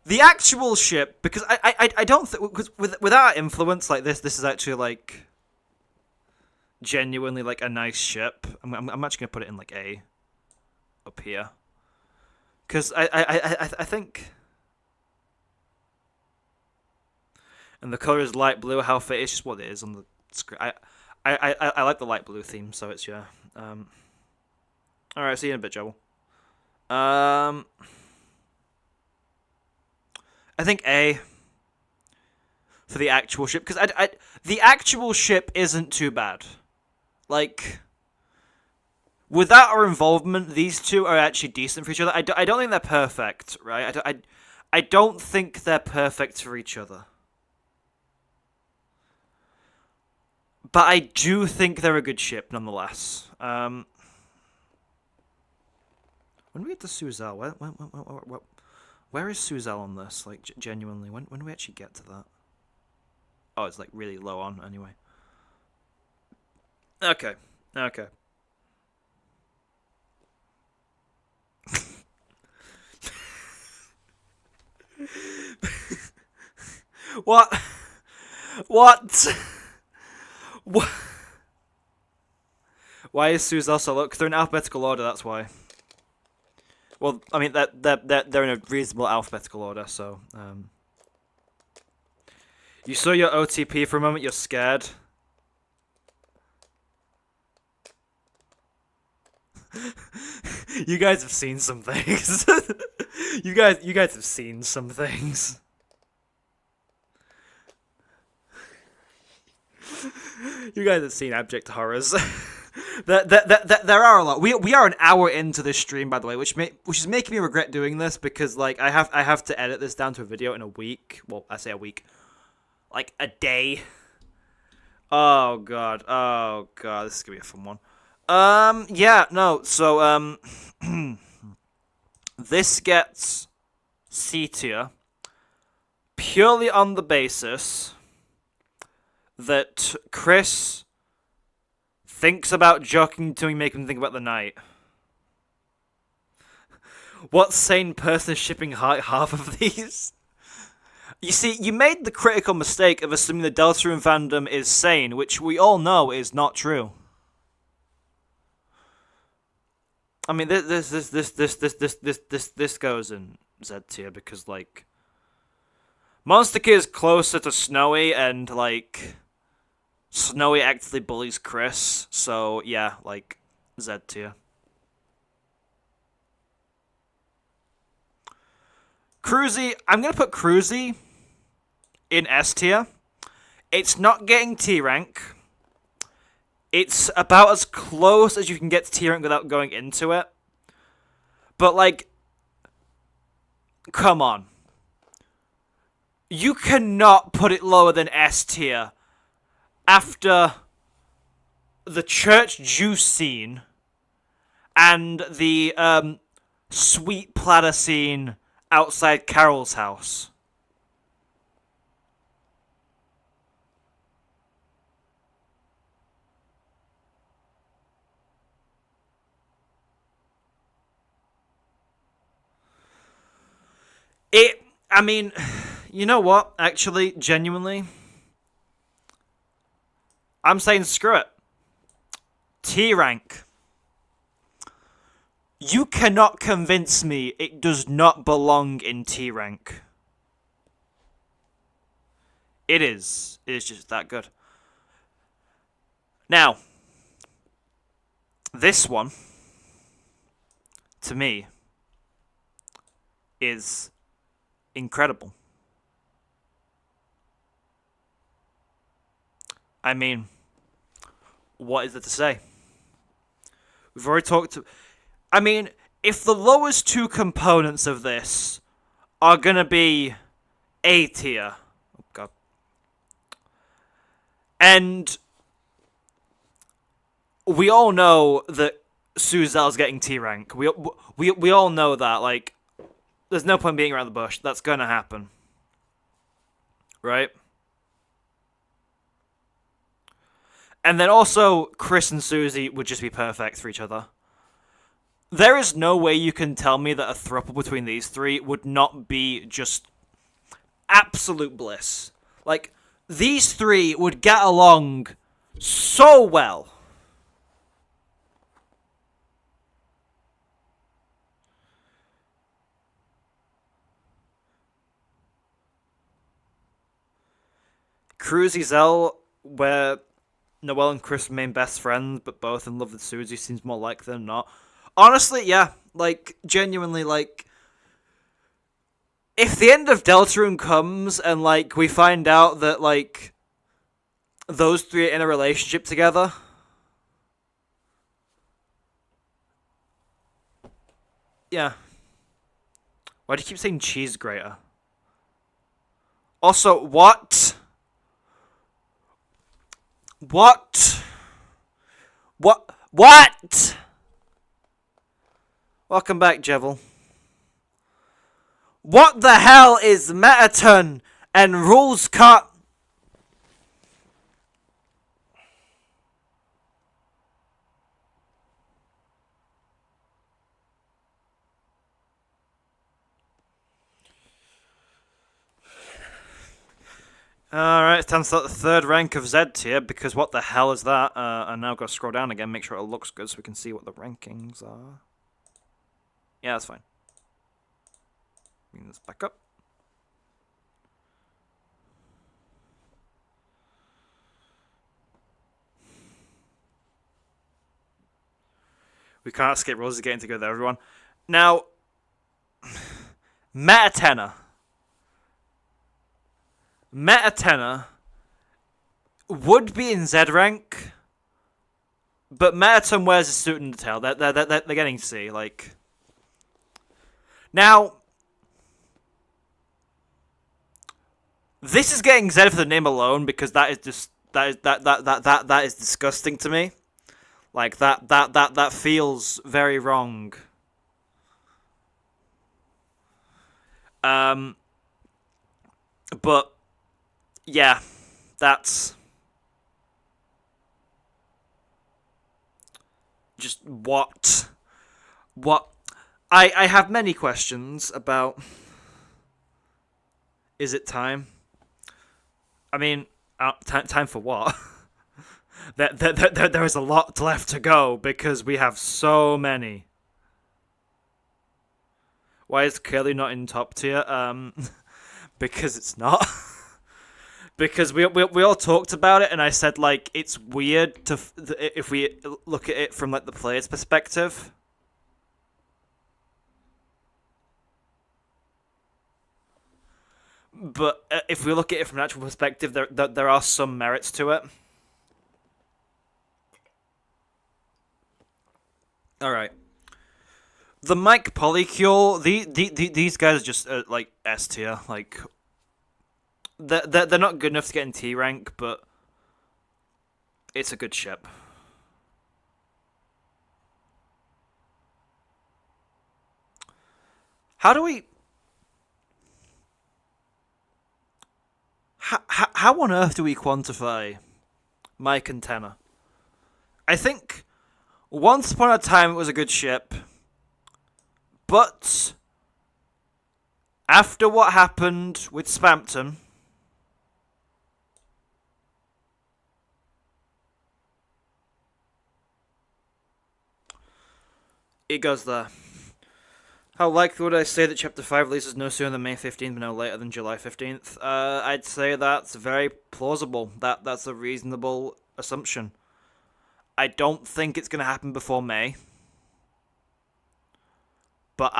The actual ship, because I don't think, because without influence, like this is actually like genuinely like a nice ship. I'm actually gonna put it in like A up here, because I think, and the color is light blue. How fit it's just what it is on the screen. I like the light blue theme, so it's yeah. All right, see you in a bit, Jevil. I think A for the actual ship, because the actual ship isn't too bad. Like, without our involvement, these two are actually decent for each other. I don't think they're perfect, right? I don't think they're perfect for each other. But I do think they're a good ship, nonetheless. When we get to Suzel, where is Suzel on this? Like, genuinely, when do we actually get to that? Oh, it's like really low on, anyway. Okay. What? Why is Suzel so low? Because they're in alphabetical order, that's why. Well, I mean, they're in a reasonable alphabetical order, so... You saw your OTP for a moment, you're scared. You guys have seen some things. you guys have seen some things. You guys have seen abject horrors. There are a lot. We are an hour into this stream, by the way, which is making me regret doing this, because like I have to edit this down to a video in a week. Well, I say a week, like a day. Oh god, this is gonna be a fun one. Yeah, no, so, this gets C tier purely on the basis that Chris thinks about joking to make him think about the night. What sane person is shipping half of these? You see, you made the critical mistake of assuming the Deltarune fandom is sane, which we all know is not true. I mean, this goes in Z tier because, like, Monster Kid is closer to Snowy, and, like, Snowy actively bullies Chris, so, yeah, like, Z tier. Cruzy, I'm gonna put Cruzy in S tier. It's not getting T rank. It's about as close as you can get to T rank without going into it. But, like, come on. You cannot put it lower than S tier after the church juice scene and the sweet platter scene outside Carol's house. I mean, you know what? Actually, genuinely, I'm saying screw it. T rank. You cannot convince me it does not belong in T rank. It is. It is just that good. Now, this one, to me, is incredible. I mean, what is there to say? We've already talked to... I mean, if the lowest two components of this are gonna be A tier... Oh, God. And we all know that Suzel's getting T rank. We all know that, like... There's no point beating around the bush. That's gonna happen. Right? And then also, Chris and Susie would just be perfect for each other. There is no way you can tell me that a throuple between these three would not be just absolute bliss. Like, these three would get along so well. Cruzy Zell, where Noelle and Chris remain best friends, but both in love with Susie, seems more likely than not. Honestly, yeah, like, genuinely, like, if the end of Deltarune comes and, like, we find out that, like, those three are in a relationship together, yeah. Why do you keep saying cheese grater? Also, what? What? What? Welcome back, Jevil. What the hell is Metaton and rules cut? Alright, it's time to start the third rank of Z tier, because what the hell is that? And now I've got to scroll down again, make sure it looks good so we can see what the rankings are. Yeah, that's fine. Bring this back up. We can't skip Roses getting to go there, everyone. Now, Metatenor would be in Z rank, but Metaton wears a suit and a tail. They're getting C. Like, now, this is getting Z for the name alone because that is just that is disgusting to me. Like that feels very wrong. But yeah, that's just what I have many questions about. Is it time? I mean, time for what? There is a lot left to go because we have so many. Why is Curly not in top tier? Because it's not. Because we all talked about it, and I said like it's weird to if we look at it from like the player's perspective. But if we look at it from an actual perspective, there are some merits to it. All right. The Mike Polycule, these guys are just like S tier. Like they're not good enough to get in T rank, but it's a good ship. How do we? How on earth do we quantify Mike and Tenor? I think once upon a time it was a good ship, but after what happened with Spamton, it goes there. How likely would I say that Chapter 5 releases no sooner than May 15th but no later than July 15th? I'd say that's very plausible. That's a reasonable assumption. I don't think it's going to happen before May. But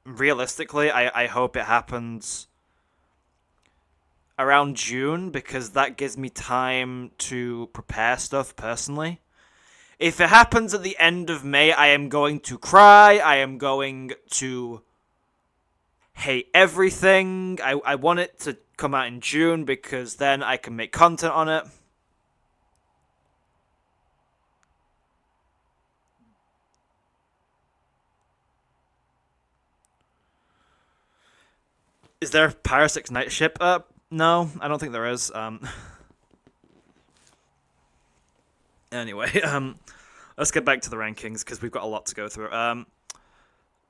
realistically, I hope it happens around June because that gives me time to prepare stuff personally. If it happens at the end of May, I am going to cry. I am going to hate everything. I want it to come out in June because then I can make content on it. Is there a Pyrrhus Night ship? No, I don't think there is. Anyway, let's get back to the rankings because we've got a lot to go through.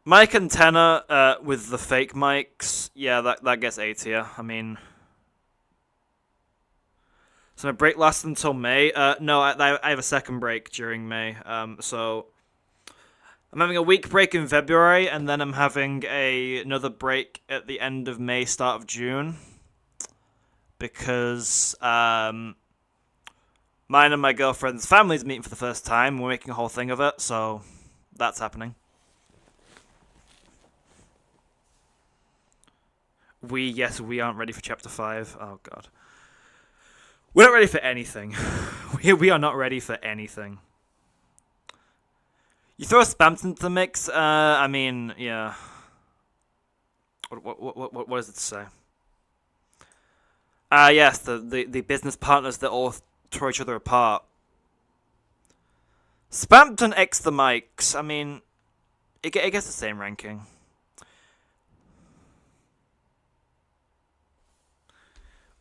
Mike and Tenor with the fake mics, yeah, that gets A tier. I mean, so my break lasts until May. No, I have a second break during May. So I'm having a week break in February, and then I'm having another break at the end of May, start of June, because mine and my girlfriend's family's meeting for the first time. We're making a whole thing of it, so that's happening. We aren't ready for Chapter 5. Oh, God. We're not ready for anything. we are not ready for anything. You throw a Spamton into the mix, I mean, yeah. What does it say? Yes, the business partners that all tore each other apart. Spamton X the mics. I mean, it gets the same ranking.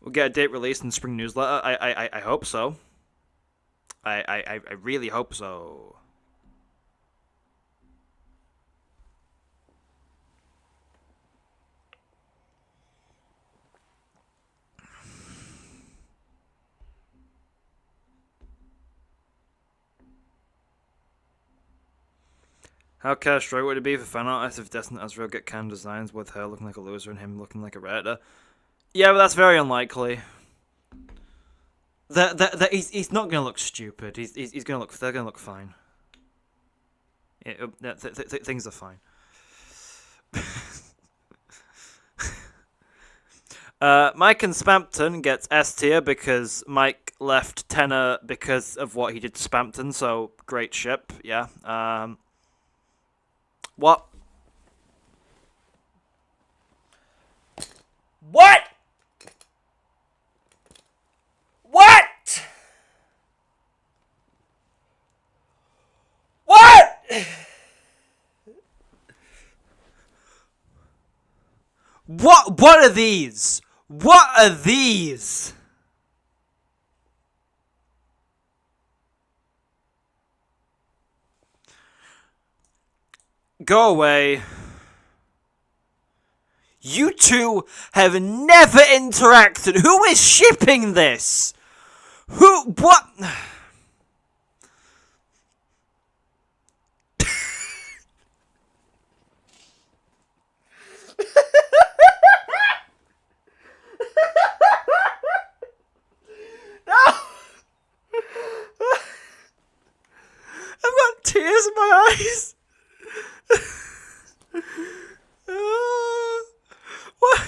We'll get a date released in the spring newsletter. I hope so. I really hope so. How catastrophic would it be for fan artists if Destin Ezreal get canned designs with her looking like a loser and him looking like a redditor? Yeah, but that's very unlikely. He's not gonna look stupid. He's gonna look. They're gonna look fine. Things are fine. Mike and Spamton gets S tier because Mike left Tenor because of what he did to Spamton. So great ship. Yeah. What? What? What? What are these? What are these? Go away. You two have never interacted. Who is shipping this? Who? What? I've got tears in my eyes. What?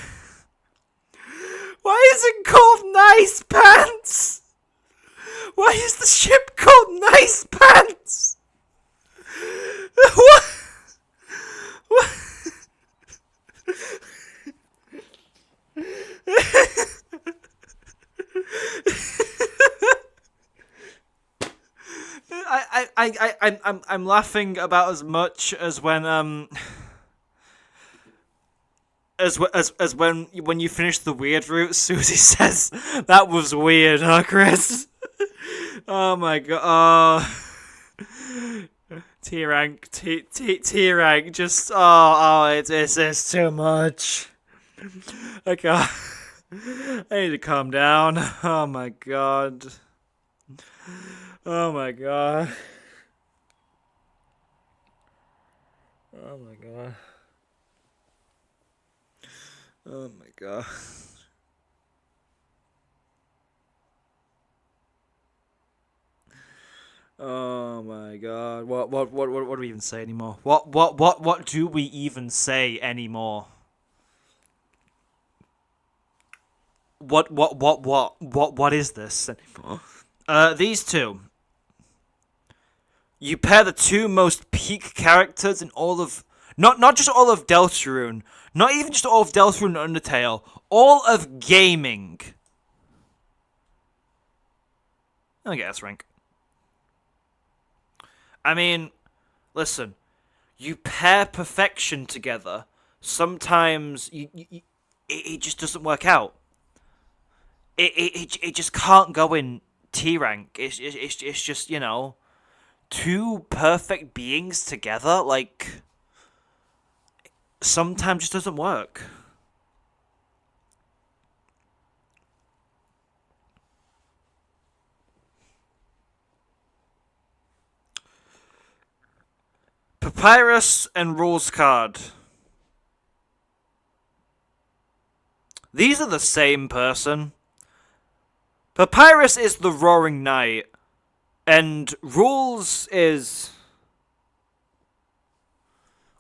Why is it called Nice Pants? Why is the ship called Nice Pants? What? What? I'm laughing about as much as when as when you finish the weird route, Susie says that was weird, huh, Chris? Oh my god. T rank, T rank, just it's too much. Okay, I need to calm down. Oh my god. Oh my god. Oh my god. Oh my god. Oh my god. What do we even say anymore? What do we even say anymore? What is this anymore? These two. You pair the two most peak characters in all of not just all of Deltarune, not even just all of Deltarune and Undertale, all of gaming. I get S rank. I mean, listen, you pair perfection together. Sometimes it just doesn't work out. It just can't go in T rank. It's just, you know, two perfect beings together, like, sometimes just doesn't work. Papyrus and Rules Card. These are the same person. Papyrus is the Roaring Knight, and Rules is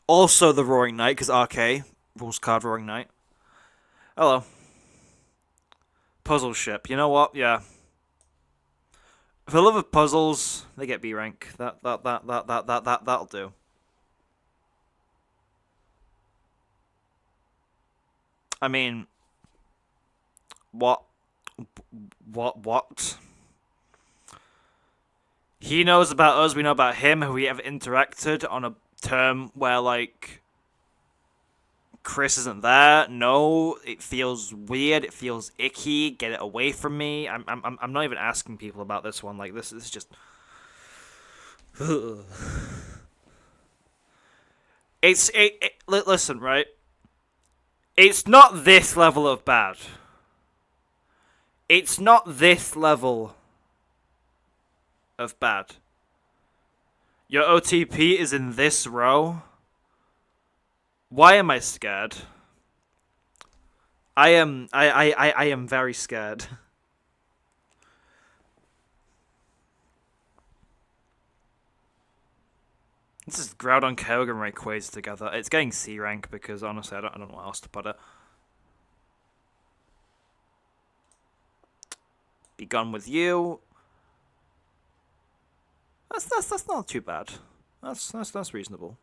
also the Roaring Knight, because RK, Rules Card, Roaring Knight. Hello. Puzzle ship. You know what? Yeah. For the love of puzzles, they get B rank. That'll do. I mean, what? He knows about us, we know about him. Have we ever interacted on a term where, like, Chris isn't there? No, it feels weird. It feels icky. Get it away from me. I'm not even asking people about this one. Like, this is just. Listen, right? It's not this level of bad. It's not this level of bad. Your OTP is in this row. Why am I scared? I am very scared. This is Groudon, Kyogre, and Rayquaza together. It's getting C rank because honestly I don't know what else to put it. Be gone with you. That's not too bad. That's reasonable.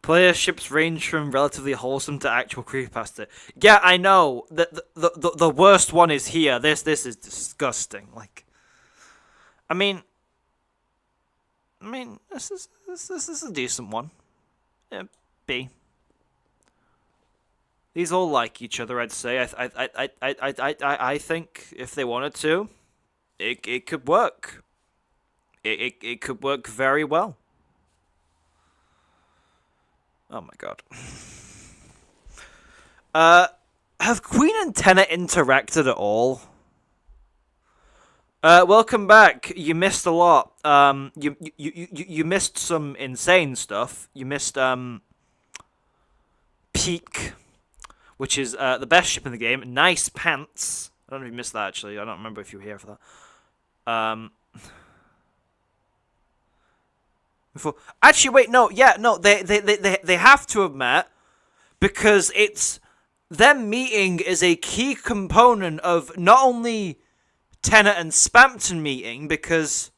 Player ships range from relatively wholesome to actual creepypasta. Yeah, I know. The worst one is here. This is disgusting. Like, I mean, I mean, this is a decent one. Yeah, B. These all like each other, I'd say. I think if they wanted to, it could work. It could work very well. Oh my god. Have Queen and Tenet interacted at all? Welcome back. You missed a lot. You missed some insane stuff. You missed Peak, which is the best ship in the game. Nice pants. I don't know if you missed that actually. I don't remember if you were here for that. Actually, wait, no, yeah, no, they have to have met because it's them meeting is a key component of not only Tenet and Spamton meeting, because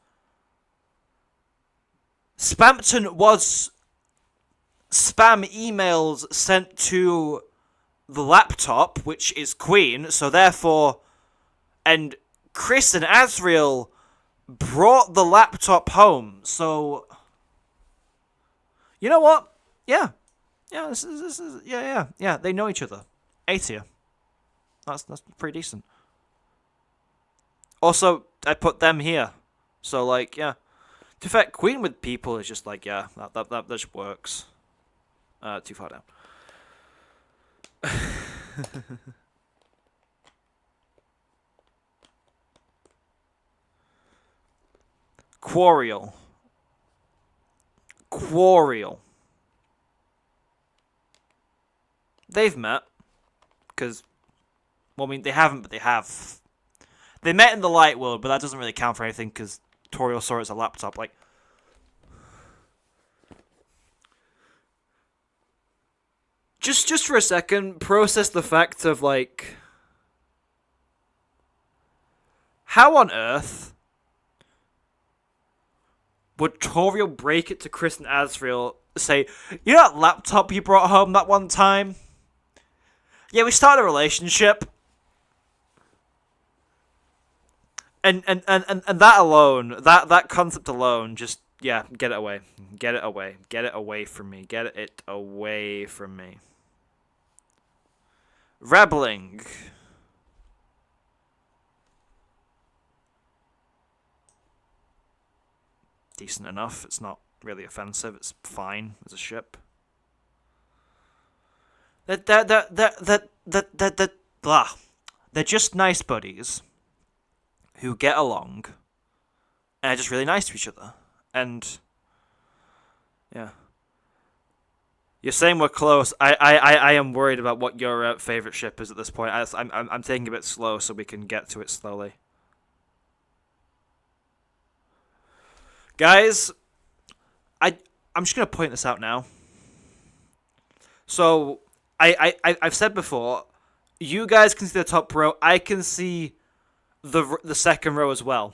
Spamton was spam emails sent to the laptop, which is Queen, so therefore, and Chris and Asriel brought the laptop home, so you know what? Yeah. Yeah, this is yeah. They know each other. A tier. That's pretty decent. Also, I put them here. So, like, yeah. To be fair, Queen with people is just like, yeah, that just works. Too far down. Quarriel. They've met. Because, well, I mean, they haven't, but they have. They met in the light world, but that doesn't really count for anything, because Toriel saw it as a laptop. Like, just for a second, process the fact of, like, how on earth would Toriel break it to Chris and Asriel, say, you know that laptop you brought home that one time? Yeah, we started a relationship. And that alone, that concept alone, just, yeah, get it away. Get it away. Get it away from me. Get it away from me. Rebelling. Decent enough. It's not really offensive. It's fine as a ship. Blah. They're just nice buddies who get along and are just really nice to each other. And yeah. You're saying we're close. I am worried about what your favorite ship is at this point. I'm taking it a bit slow so we can get to it slowly. Guys, I'm just gonna point this out now. So I've said before, you guys can see the top row. I can see the second row as well.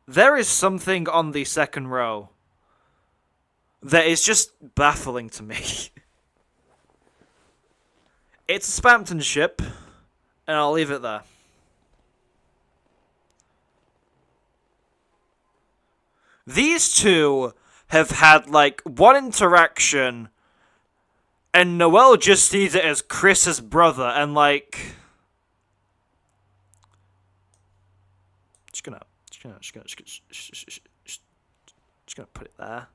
There is something on the second row that is just baffling to me. It's a Spamton ship, and I'll leave it there. These two have had, like, one interaction, and Noelle just sees it as Chris's brother, and, like, just gonna put it there.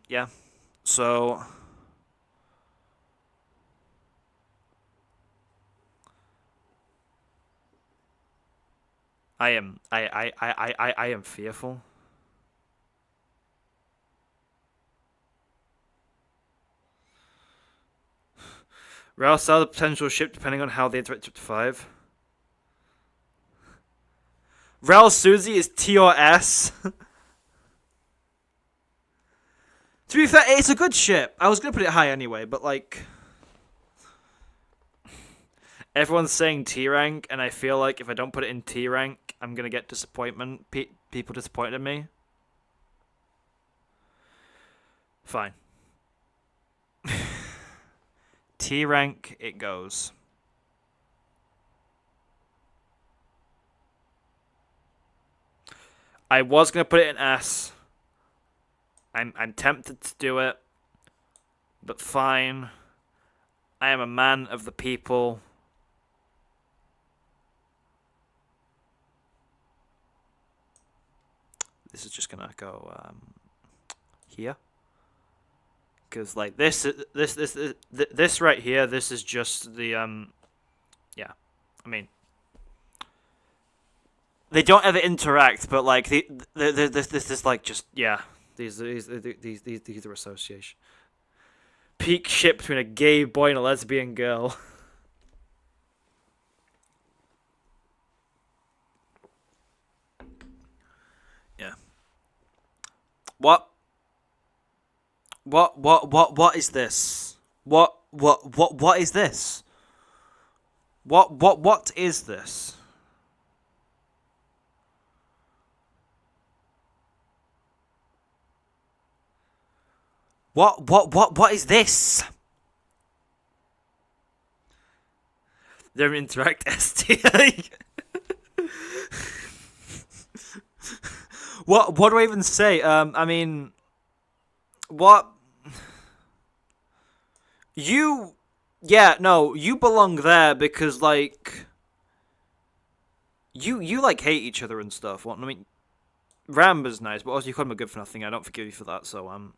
Yeah. So I am fearful. Ralph saw the potential ship depending on how they interact up to 5. Rel Susie is T or S. To be fair, it's a good ship. I was going to put it high anyway, but, like, everyone's saying T rank, and I feel like if I don't put it in T rank, I'm going to get disappointment. People disappointed in me. Fine. T rank, it goes. I was gonna put it in S. I'm tempted to do it, but fine. I am a man of the people. This is just gonna go here, because like this right here. This is just the yeah. I mean, they don't ever interact, but like this is like just yeah. These are association. Peak ship between a gay boy and a lesbian girl. Yeah. What is this? What is this? What is this? What is this? They don't interact, STA. What do I even say? I mean, what? You, yeah, no, you belong there because like, you like hate each other and stuff. What I mean, Ramba's nice, but also you called him a good for nothing. I don't forgive you for that. So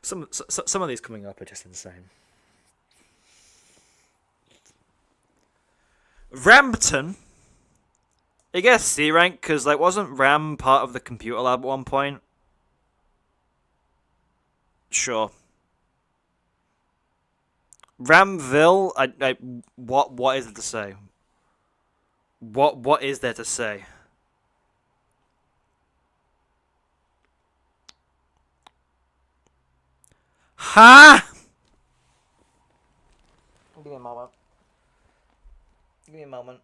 some of these coming up are just insane. Rampton. I guess C rank because like wasn't Ram part of the computer lab at one point? Sure. Ramville. What is it to say? What is there to say? Ha! Give me a moment. Give me a moment.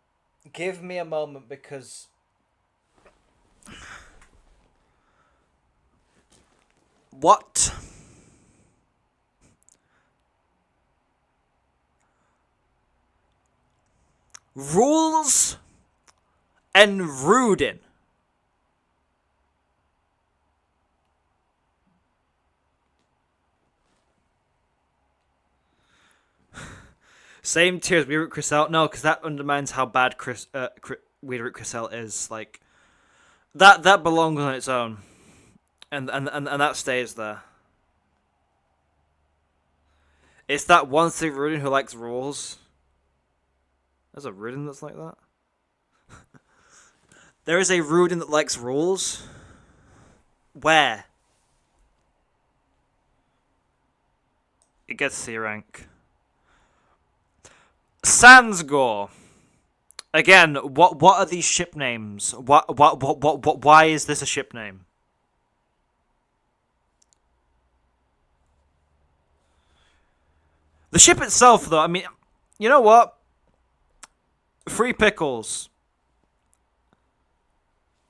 Give me a moment because what? Rules and Rudin. Same tier as Weird Chriselle. No, because that undermines how bad Weird Chriselle is. Like that belongs on its own, and that stays there. It's that one thing Rudin who likes rules. There's a Rudin that's like that. There is a Rudin that likes rules. Where? It gets C rank. Sansgore. Again, what are these ship names? Why is this a ship name? The ship itself, though, I mean, you know what? Free pickles.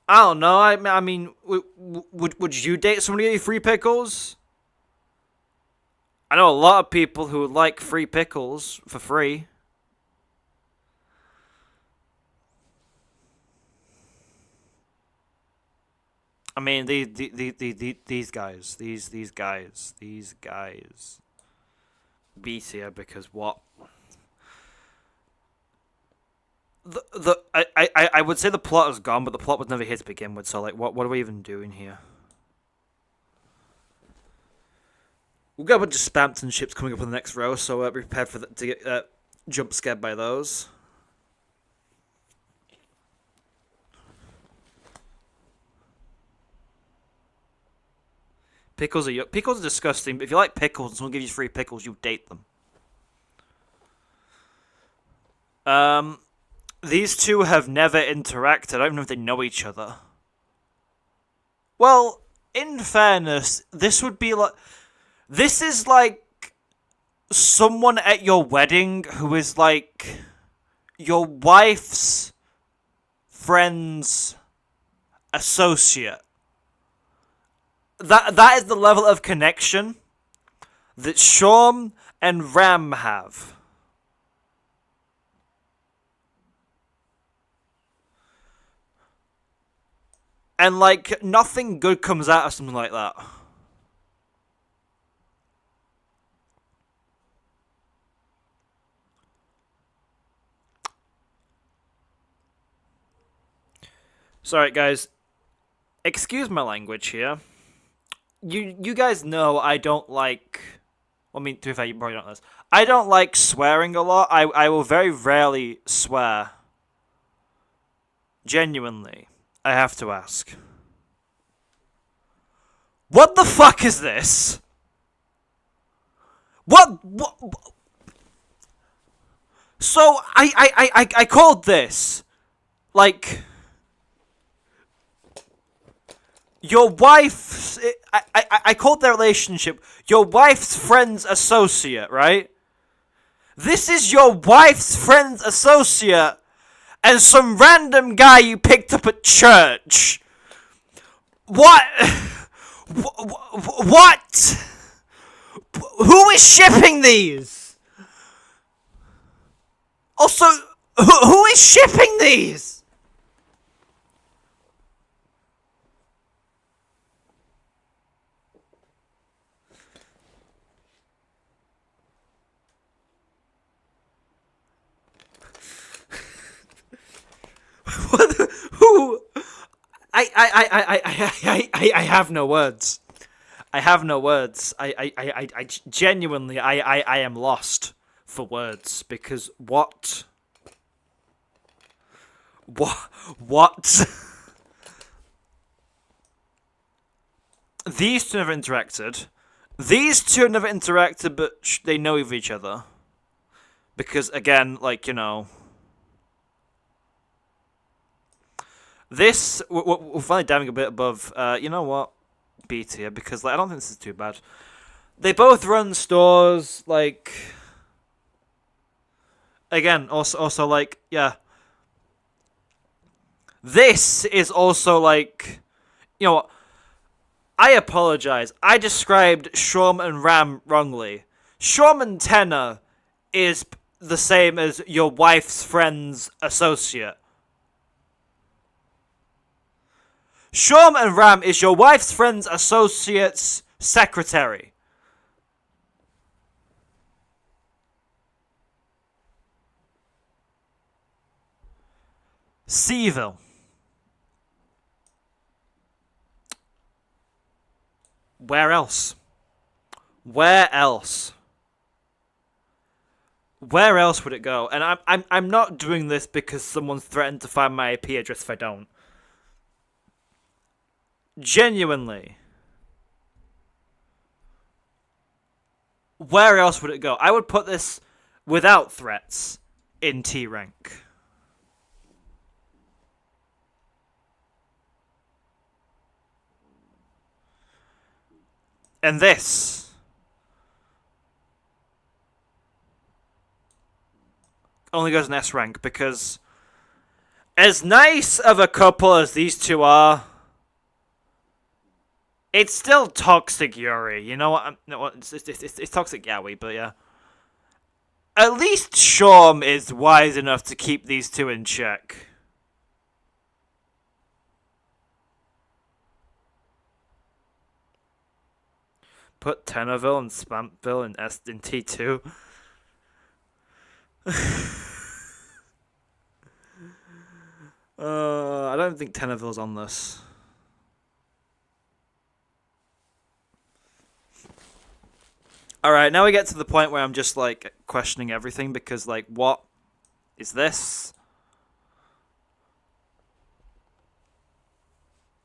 I don't know. I mean, would you date somebody who free pickles? I know a lot of people who like free pickles for free. I mean, these guys, these guys, B tier because what? I would say the plot is gone, but the plot was never here to begin with. So like, what are we even doing here? We've got a bunch of Spamton ships coming up on the next row, so be prepared for to get jump scared by those. Pickles are disgusting, but if you like pickles and someone gives you free pickles, you date them. These two have never interacted. I don't know if they know each other. Well, in fairness, this would be like... This is like someone at your wedding who is like your wife's friend's associate. That is the level of connection that Shawn and Ram have. And, like, nothing good comes out of something like that. Sorry, guys. Excuse my language here. You guys know I don't like... I mean, to be fair, you probably don't know this. I don't like swearing a lot. I will very rarely swear. Genuinely. I have to ask. What the fuck is this? What? So, I called this, like... Your wife's... I called their relationship your wife's friend's associate, right? This is your wife's friend's associate and some random guy you picked up at church. What? What? Who is shipping these? Also, who is shipping these? What? Who? I have no words. I have no words. I genuinely, I am lost for words because what? What? These two never interacted. These two never interacted, but they know of each other. Because again, like, you know. This, we're finally diving a bit above, you know what, B tier, because like, I don't think this is too bad. They both run stores, like, again, also like, yeah. This is also like, you know what, I apologize, I described Shawm and Ram wrongly. Shawm and Tenor is the same as your wife's friend's associate. Shawm and Ram is your wife's friend's associate's secretary. Jevil. Where else? Where else? Where else would it go? And I'm not doing this because someone's threatened to find my IP address if I don't. Genuinely. Where else would it go? I would put this without threats in T rank. And this only goes in S rank because as nice of a couple as these two are, it's still toxic Yuri, you know what? No, it's toxic Yaoi, but yeah. At least Shawm is wise enough to keep these two in check. Put Tenorville and Spamtville in T2. I don't think Tenorville's on this. Alright, now we get to the point where I'm just, like, questioning everything, because, like, what is this?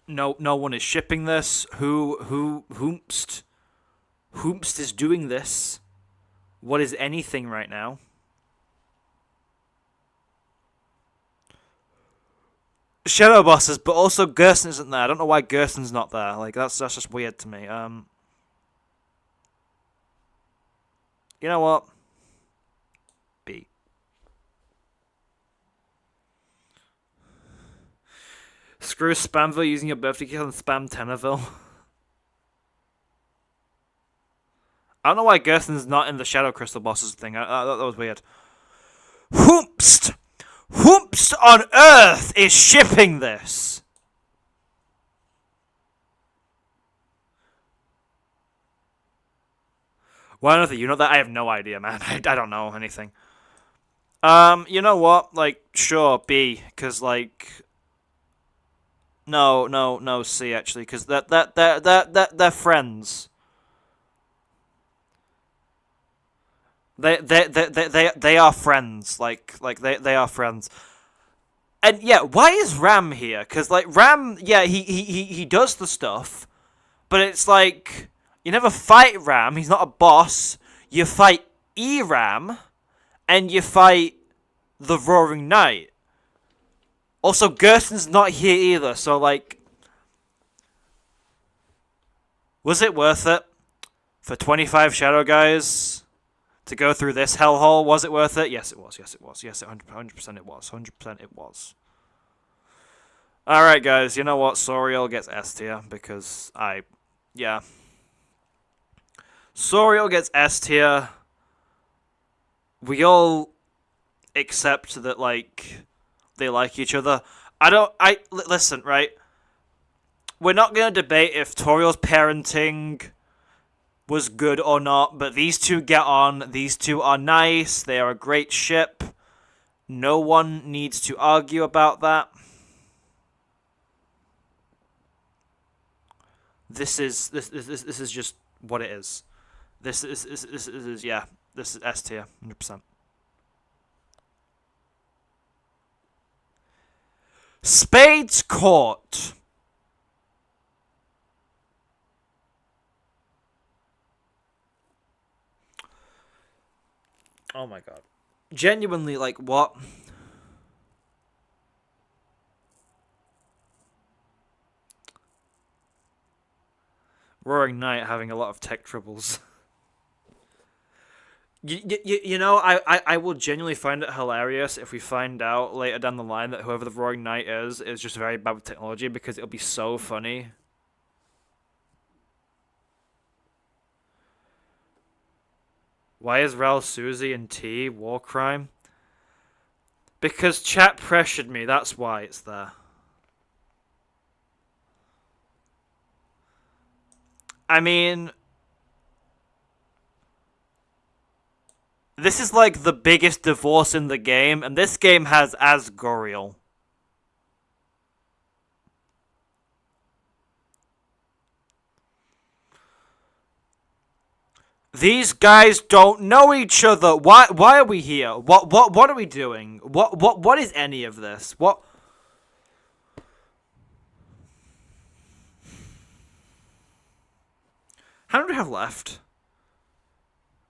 No one is shipping this. Whomst is doing this? What is anything right now? Shadow bosses, but also Gersten isn't there. I don't know why Gersten's not there. Like, that's just weird to me. You know what? B. Screw Spamville using your birthday kill and spam Tenorville. I don't know why Gersten's not in the Shadow Crystal bosses thing. That was weird. Whomst on earth is shipping this? Why don't you know that? I have no idea, man. I don't know anything. You know what? Like, sure, B, because like, no, C actually, because they're friends. They are friends. Like they are friends. And yeah, why is Ram here? Because like Ram, yeah, he does the stuff, but it's like you never fight Ram. He's not a boss. You fight E-Ram, and you fight the Roaring Knight. Also, Gerson's not here either. So like, was it worth it for 25 Shadow Guys to go through this hellhole? Was it worth it? Yes, it was. Yes, it was. Yes, 100% it was. 100% it was. Alright, guys, you know what? Soriel gets S tier because yeah. Soriel gets S tier. We all accept that, like, they like each other. Listen, right? We're not going to debate if Toriel's parenting was good or not, but these two get on. These two are nice. They are a great ship. No one needs to argue about that. This is just what it is. This is yeah. This is S tier, 100%. Spades Court. Oh my god. Genuinely, like, what? Roaring Knight having a lot of tech troubles. You know, I will genuinely find it hilarious if we find out later down the line that whoever the Roaring Knight is just very bad with technology, because it'll be so funny. Why is Ral Susie and T war crime? Because chat pressured me, that's why it's there. I mean, this is like the biggest divorce in the game, and this game has Asgoriel. These guys don't know each other. Why are we here? What are we doing? What is any of this? What? How many do we have left?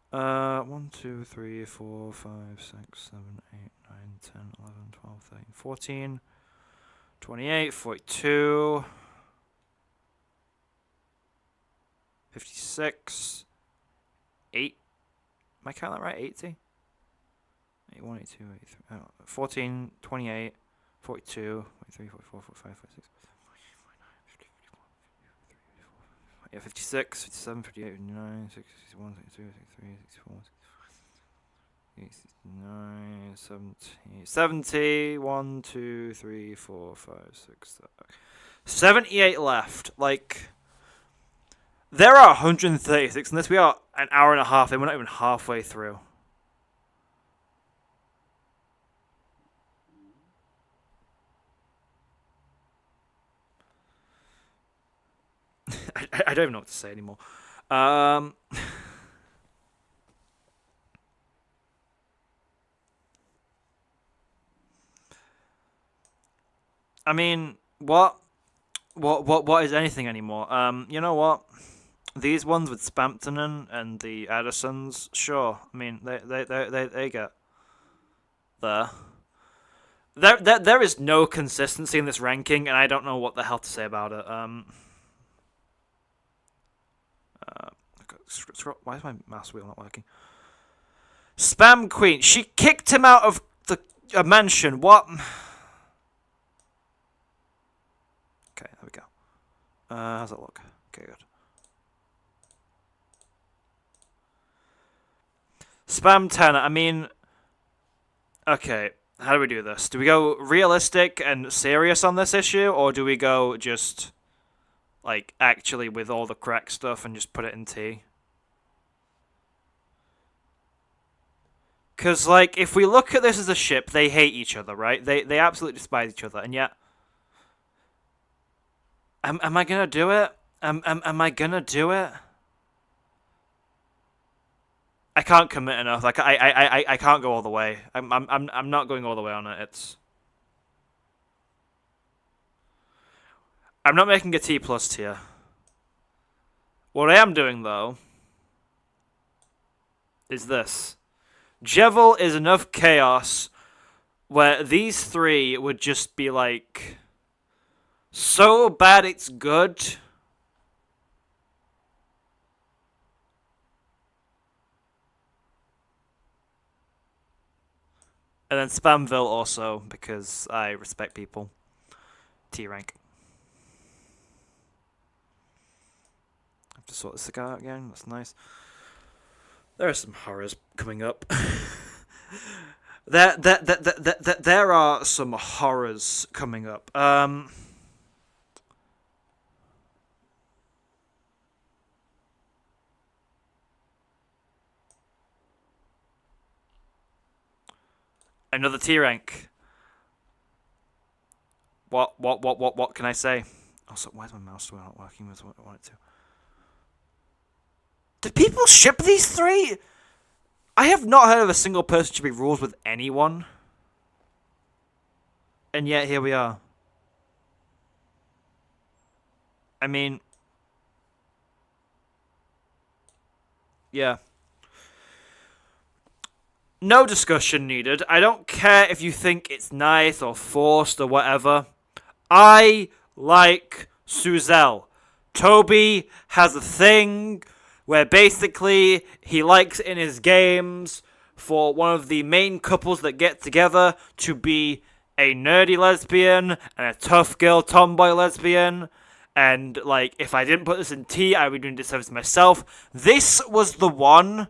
1, 2, 3, 4, 5, 6, 7, 8, 9, 10, 11, 12, 13, 14, 28, 42, 56, 8. Am I counting that right? 80? 81, 82, 83, 14, 28, 42, 43, 44, 45, 46. Yeah, 56, 57, 58, 59, 60, 61, 62, 63, 64, 69, 70, 70, 1, 2, 3, 4, 5, 6, 7. 78 left. Like, there are 136 in this. We are an hour and a half in. We're not even halfway through. I don't even know what to say anymore. I mean, what is anything anymore? You know what? These ones with Spamton and the Addisons, sure. I mean, they get there. There is no consistency in this ranking, and I don't know what the hell to say about it. Why is my mouse wheel not working? Spam Queen. She kicked him out of the mansion. What? Okay, there we go. How's that look? Okay, good. Spam 10. I mean, okay. How do we do this? Do we go realistic and serious on this issue, or do we go just like actually with all the correct stuff and just put it in T? Because, like, if we look at this as a ship, they hate each other, right? They absolutely despise each other, and yet... Am I gonna do it? Am I gonna do it? I can't commit enough. Like, I can't go all the way. I'm not going all the way on it. I'm not making a T+ tier. What I am doing, though, is this. Jevil is enough chaos where these three would just be, like, so bad it's good. And then Spamville also, because I respect people. T rank. I have to sort this out again. That's nice. There are some horrors coming up. There are some horrors coming up. Another T rank. What can I say? Also, why is my mouse still not working with what I want it to? Did people ship these three? I have not heard of a single person shipping rules with anyone. And yet, here we are. I mean... yeah. No discussion needed. I don't care if you think it's nice or forced or whatever. I like Suzel. Toby has a thing where basically he likes in his games for one of the main couples that get together to be a nerdy lesbian and a tough girl tomboy lesbian. And, like, if I didn't put this in T, I would be doing disservice to myself. This was the one.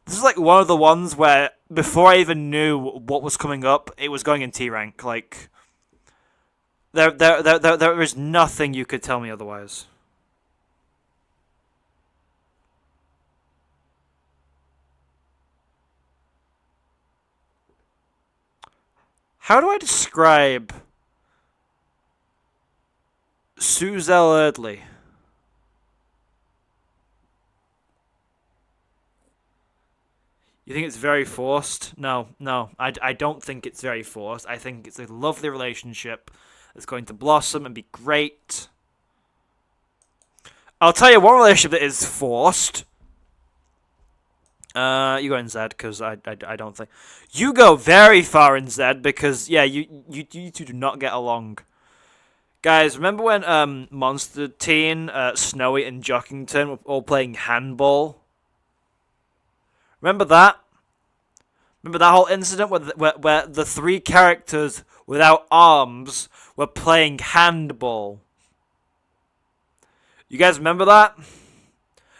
This is, like, one of the ones where, before I even knew what was coming up, it was going in T rank. Like, there is nothing you could tell me otherwise. How do I describe Suzel Erdley? You think it's very forced? No, I don't think it's very forced. I think it's a lovely relationship that's going to blossom and be great. I'll tell you one relationship that is forced. You go in Z, because I don't think... You go very far in Z, because, yeah, you two do not get along. Guys, remember when Monster Teen, Snowy, and Jockington were all playing handball? Remember that? Remember that whole incident where the three characters without arms were playing handball? You guys remember that?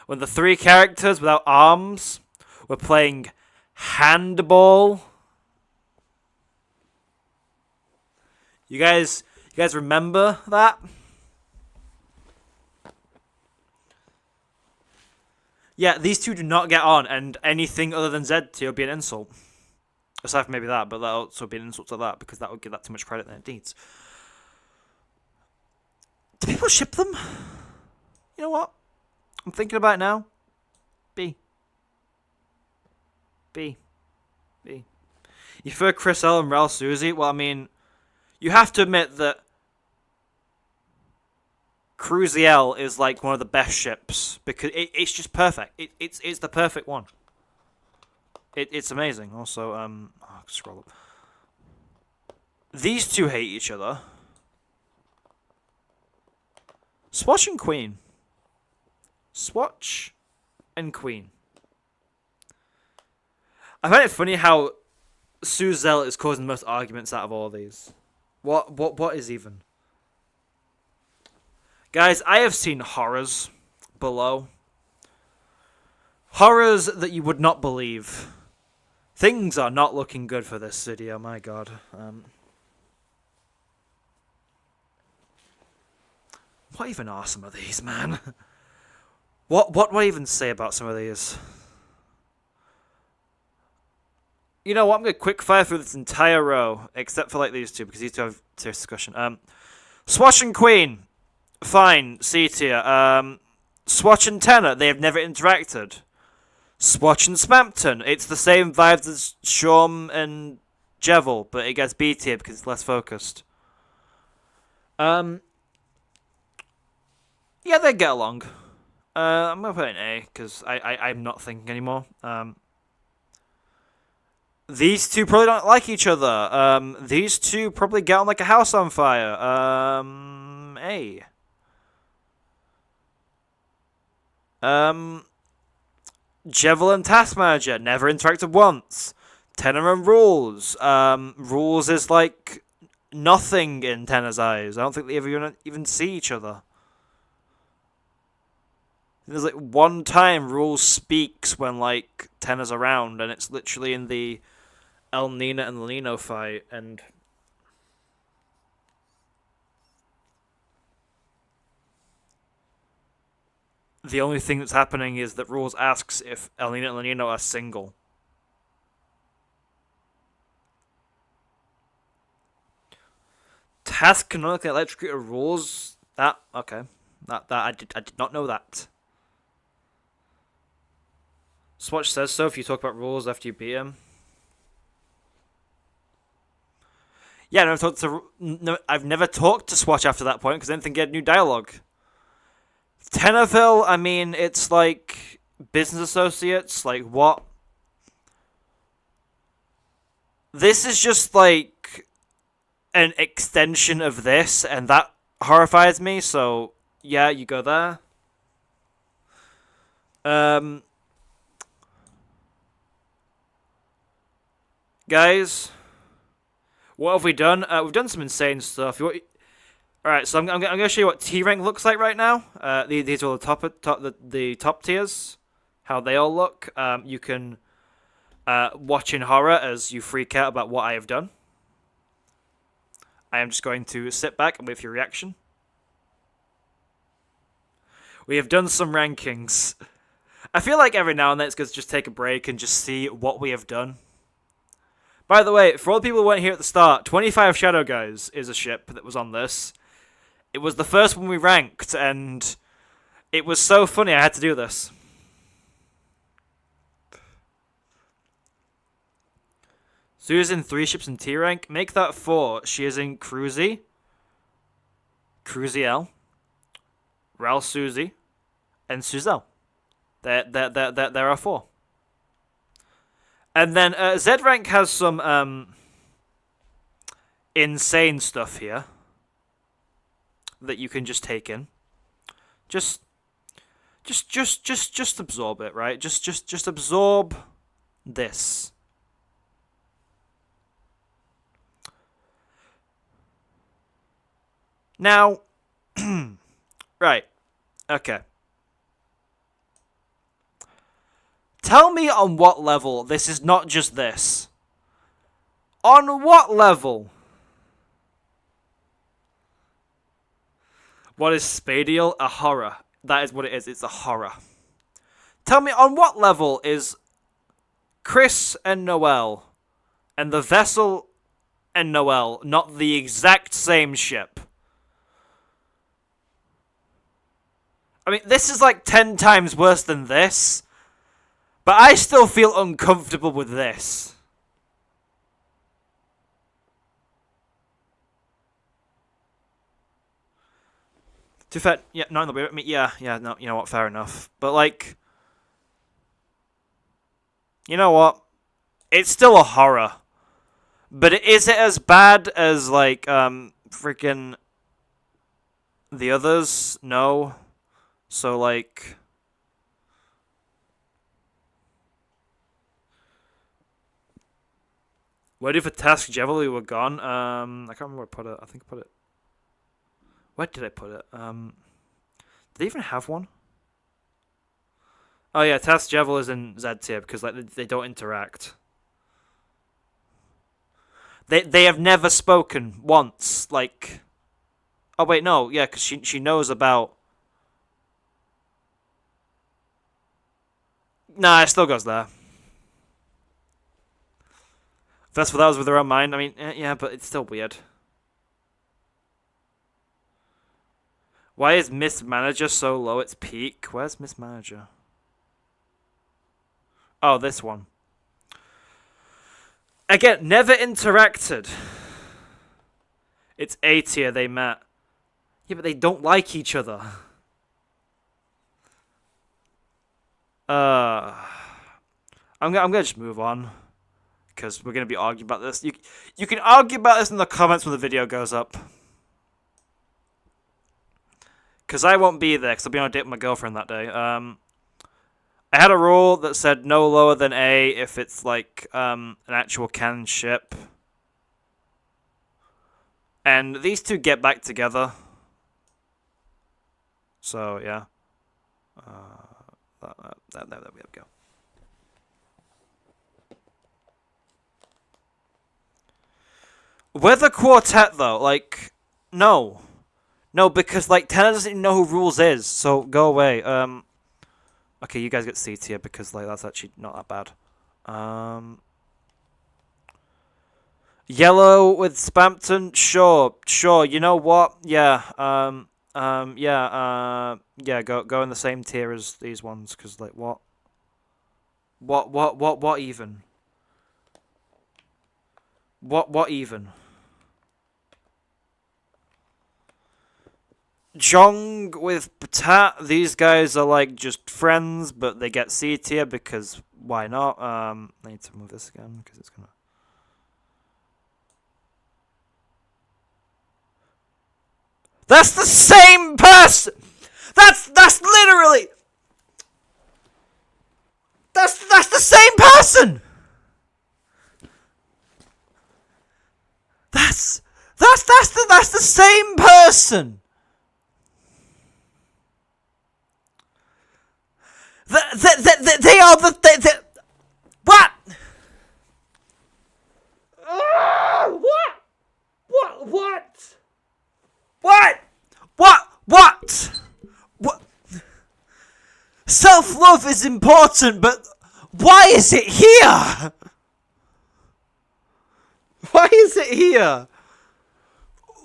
When the three characters without arms were playing handball? You guys remember that? Yeah, these two do not get on, and anything other than Z tier would be an insult. Aside from maybe that, but that'll also be an insult to that, because that would give that too much credit than it needs. Do people ship them? You know what? I'm thinking about it now. B. You prefer Chris L and Ralph Susie? Well, I mean, you have to admit that Cruziel is like one of the best ships because it's just perfect. It's the perfect one. It's amazing. Also, scroll up. These two hate each other. Swatch and Queen. Swatch and Queen. I find it funny how Suzel is causing the most arguments out of all these. What is even? Guys, I have seen horrors below. Horrors that you would not believe. Things are not looking good for this video, my god. What even are some of these, man? What do I even say about some of these? You know what? I'm gonna quick fire through this entire row, except for like these two, because these two have serious discussion. Swatch and Queen, fine, C tier. Swatch and Tenor, they have never interacted. Swatch and Spamton, it's the same vibes as Shawm and Jevil, but it gets B tier because it's less focused. Yeah, they get along. I'm gonna put it in A because I'm not thinking anymore. These two probably don't like each other. These two probably get on like a house on fire. A. Jevil and Taskmanager never interacted once. Tenor and Rules. Rules is like nothing in Tenor's eyes. I don't think they ever even see each other. There's like one time Rules speaks when like Tenor's around, and it's literally in the El Nina and Lino fight, and the only thing that's happening is that Rules asks if El Nina and Lino are single. Task canonically electrocuted Rules. That okay. That I did not know that. Swatch says so if you talk about Rules after you beat him. Yeah, I've never talked to Swatch after that point because I didn't think he had new dialogue. Tenorville, I mean, it's like business associates. Like what? This is just like an extension of this, and that horrifies me. So yeah, you go there. Guys, what have we done? We've done some insane stuff. Alright, so I'm going to show you what T rank looks like right now. These are the top tiers, how they all look. You can watch in horror as you freak out about what I have done. I am just going to sit back and wait for your reaction. We have done some rankings. I feel like every now and then it's good to just take a break and just see what we have done. By the way, for all the people who weren't here at the start, 25 Shadow Guys is a ship that was on this. It was the first one we ranked, and it was so funny I had to do this. Sue's in 3 ships in T rank. Make that 4. She is in Cruzy, Cruziel, Ral Suzy, and Suzel. There are 4. And then Z rank has some insane stuff here that you can just take in. Just absorb it, right? Just absorb this. Now, right, okay. Tell me on what level this is not just this. On what level? What is Spadial? A horror. That is what it is. It's a horror. Tell me on what level is Chris and Noelle and the Vessel and Noelle not the exact same ship? I mean, this is like 10 times worse than this. But I still feel uncomfortable with this. To be fair, yeah, no, I mean, yeah, no, you know what, fair enough. But like, you know what? It's still a horror. But is it as bad as like freaking the others? No. So like, ready for Task Jevil, we were gone. I can't remember where I put it. I think I put it. Where did I put it? Did they even have one? Oh yeah, Task Jevil is in Z tier because like they don't interact. They have never spoken once. Like, oh wait, no, yeah, because she knows about. Nah, it still goes there. First of all, that was with their own mind. I mean, yeah, but it's still weird. Why is Miss Manager so low its peak? Where's Miss Manager? Oh, this one. Again, never interacted. It's A tier, they met. Yeah, but they don't like each other. I'm gonna just move on. Because we're gonna be arguing about this. You can argue about this in the comments when the video goes up. Because I won't be there, because I'll be on a date with my girlfriend that day. I had a rule that said no lower than A if it's like an actual canon ship. And these two get back together. So, yeah. There we go. Weather Quartet, though, like, no. No, because, like, Tanner doesn't even know who Rules is, so go away. Okay, you guys get C tier because, like, that's actually not that bad. Yellow with Spamton, sure, you know what? Yeah, yeah, go in the same tier as these ones, because, like, what even? What even? Jong with Batat, these guys are like just friends, but they get C tier because why not? I need to move this again because it's gonna. That's the same person. That's literally. That's the same person. That's the same person. They are the what? What? Self-love is important, but why is it here? Why is it here?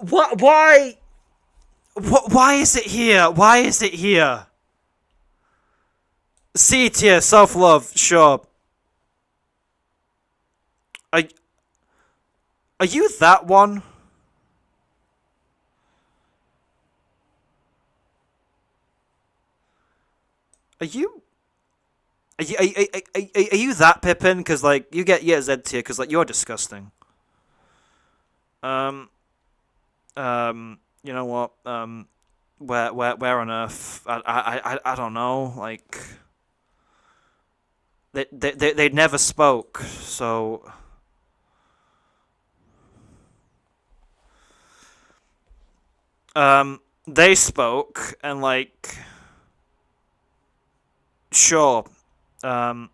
Why is it here? Why is it here? C tier, self-love, sure. Are you that one? Are you that Pippin? Because, like, you get Z tier, because, like, you're disgusting. You know what? Where on earth? I don't know. Like, they never spoke, so. They spoke, and, like, sure. I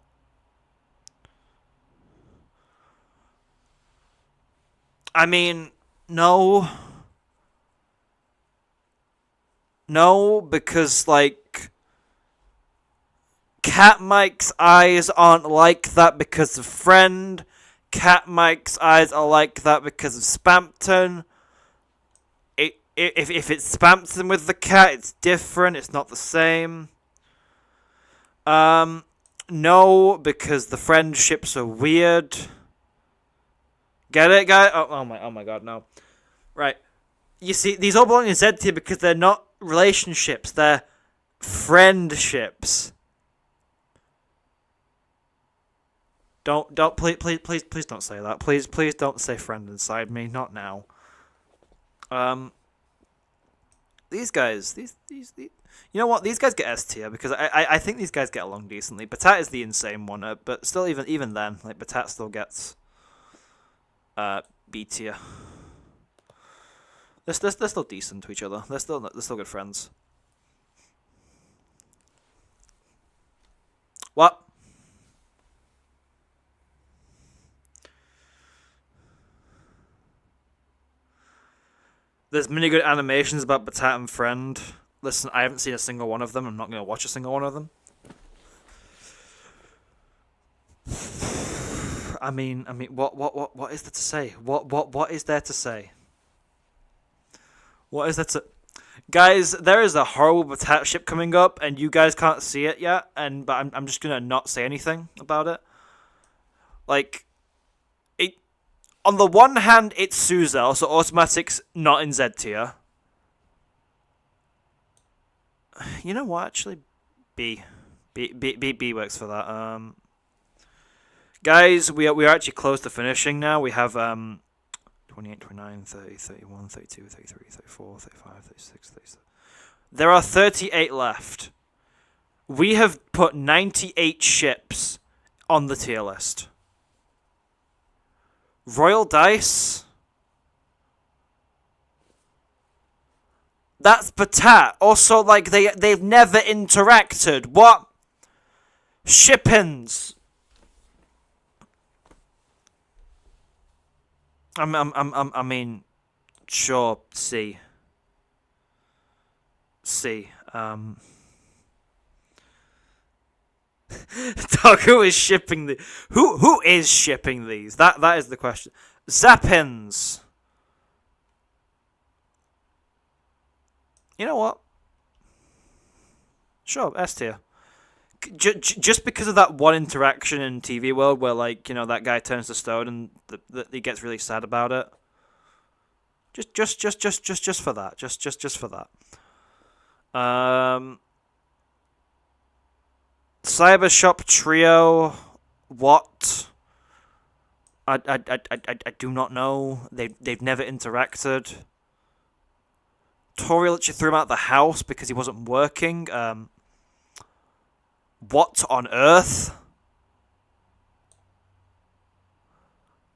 mean, no. No, because, like, Cat Mike's eyes aren't like that because of Friend. Cat Mike's eyes are like that because of Spamton. If it's Spamton with the cat, it's different. It's not the same. No, because the friendships are weird. Get it, guy? Oh my god, no. Right. You see, these all belong in Z tier because they're not relationships. They're friendships. Please don't say that. Please don't say friend inside me. Not now. These guys, you know what? These guys get S tier because I think these guys get along decently. Batat is the insane one, but still, even then, like, Batat still gets B tier. They're still decent to each other. They're still good friends. What? There's many good animations about Batat and Friend. Listen, I haven't seen a single one of them. I'm not going to watch a single one of them. I mean, what is there to say? What is there to say? What is there to... Guys, there is a horrible attack ship coming up, and you guys can't see it yet, but I'm just gonna not say anything about it. Like, it... On the one hand, it's Suzel, so automatic's not in Z tier. You know what, actually? B works for that. Guys, we are actually close to finishing now. We have 28, 29, 30, 31, 32, 33, 34, 35, 36, 37. There are 38 left. We have put 98 ships on the tier list. Royal Dice? That's Batat. Also, like, they've never interacted. What? Shippins. I mean, sure, C. Dog, who is shipping the... Who is shipping these? That is the question. Zappins. You know what? Sure, S tier. Just because of that one interaction in TV World where, like, you know, that guy turns to stone and he gets really sad about it. Just for that. Just for that. Cyber Shop Trio. What? I do not know. They've never interacted. Tori literally threw him out of the house because he wasn't working. What on earth?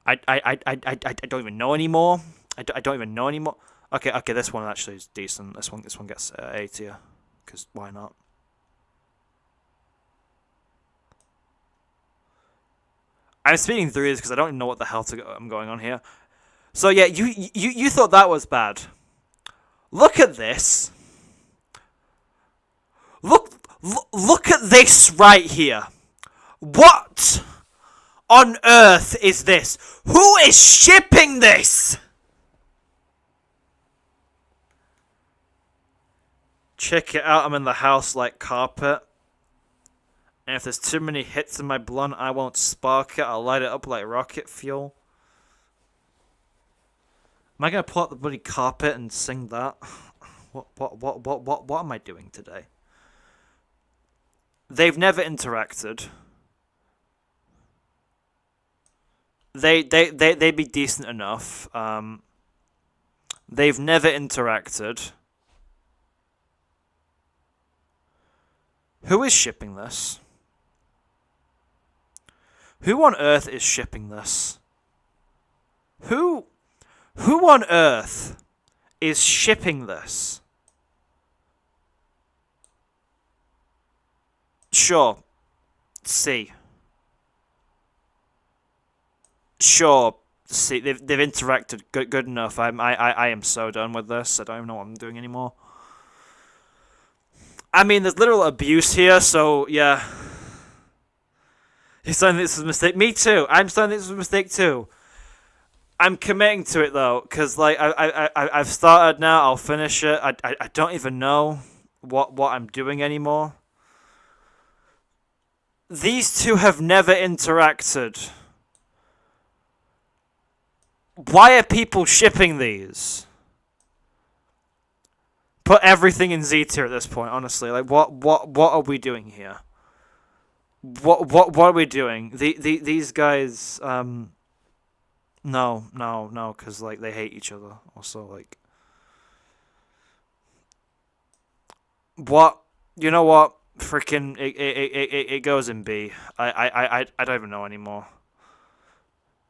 I don't even know anymore. I don't even know anymore. Okay, this one actually is decent. This one gets A tier, because why not? I'm speaking through this because I don't even know what the hell I'm going on here. So yeah, you thought that was bad. Look at this. Look at this right here. What on earth is this? Who is shipping this? Check it out, I'm in the house like carpet. And if there's too many hits in my blunt, I won't spark it. I'll light it up like rocket fuel. Am I gonna pull out the bloody carpet and sing that? What am I doing today? They've never interacted. They'd be decent enough. They've never interacted. Who is shipping this? Who on earth is shipping this? Who on earth is shipping this? Sure. C. Sure. C. They've interacted good enough. I am so done with this. I don't even know what I'm doing anymore. I mean, there's literal abuse here, so yeah. You're saying this was a mistake. Me too. I'm saying this was a mistake too. I'm committing to it though, because like I've started now. I'll finish it. I don't even know what I'm doing anymore. These two have never interacted. Why are people shipping these? Put everything in Z tier at this point, honestly. Like, what are we doing here? What are we doing? These guys, no, because, like, they hate each other. Also, like, what? You know what? Freaking, it goes in B. I don't even know anymore.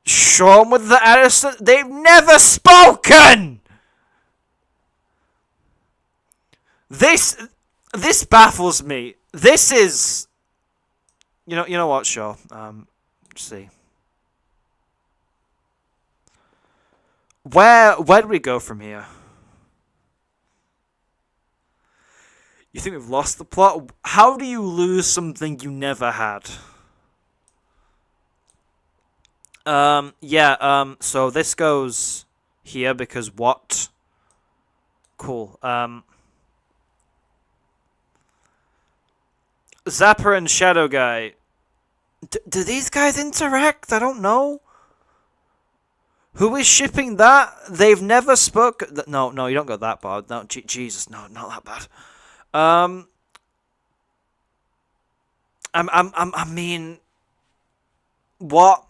Sean with the Addison, they've never spoken! This baffles me. This is, you know what, Shaw? Let's see. Where do we go from here? You think we've lost the plot? How do you lose something you never had? Yeah, so this goes here because what? Cool. Zapper and Shadow Guy. Do these guys interact? I don't know. Who is shipping that? They've never spoke. No, you don't go that bad. No, Jesus, no, not that bad. I mean, what?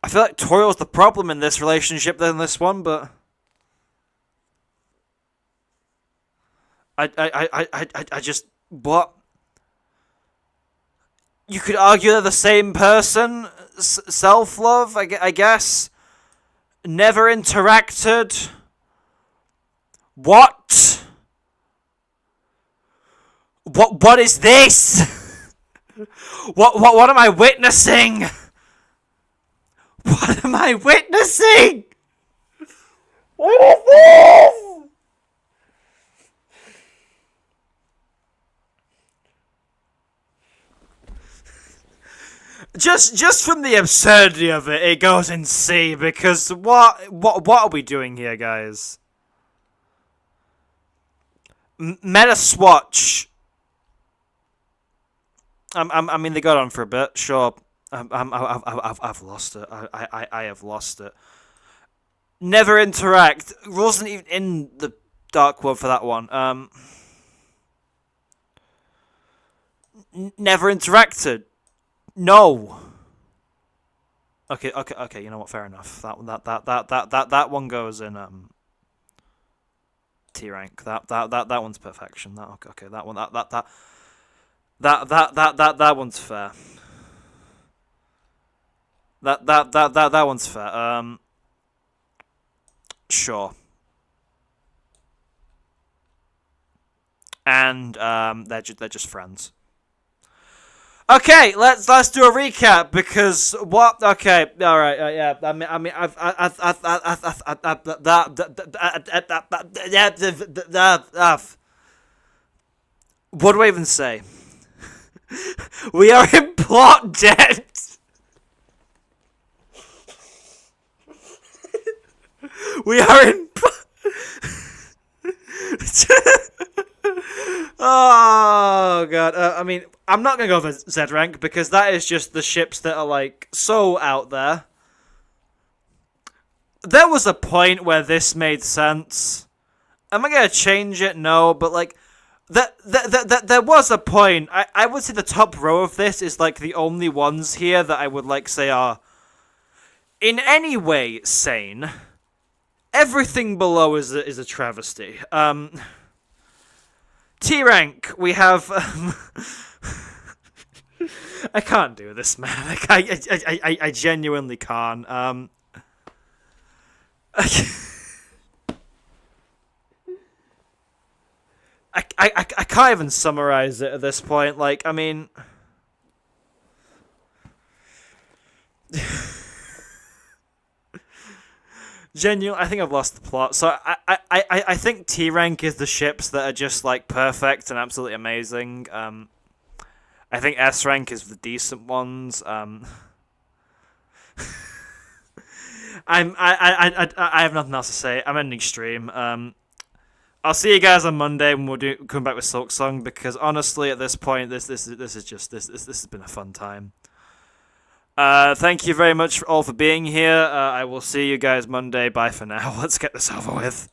I feel like Toriel's the problem in this relationship than this one, but I just what? You could argue they're the same person. Self-love, I guess. Never interacted. What? What is this? What am I witnessing? What am I witnessing? What is this? Just from the absurdity of it, it goes in C, because what are we doing here, guys? Meta swatch. I mean, they got on for a bit, sure. I've lost it. I have lost it. Never interact. Wasn't even in the dark web for that one. Never interacted. No. Okay. You know what? Fair enough. That one goes in T rank. That one's perfection. Okay. That one. That one's fair. That one's fair. Sure. And they're just friends. Okay, let's do a recap because what? Okay, all right, yeah. I mean, what do I even say? We are in plot debt. We are in. Oh god. I mean, I'm not gonna go for Z rank because that is just the ships that are like so out there. There was a point where this made sense. Am I gonna change it? No, but like, there was a point. I would say the top row of this is like the only ones here that I would like say are in any way sane. Everything below is a travesty. T rank, we have. I can't do this, man. Like, I genuinely can't. I can't even summarize it at this point. Like, I mean. Genuinely, I think I've lost the plot. So I think T rank is the ships that are just like perfect and absolutely amazing. I think S rank is the decent ones. I have nothing else to say. I'm ending stream. I'll see you guys on Monday when we'll come back with Silk Song because honestly, at this point, this has been a fun time. Thank you very much all for being here. I will see you guys Monday. Bye for now. Let's get this over with.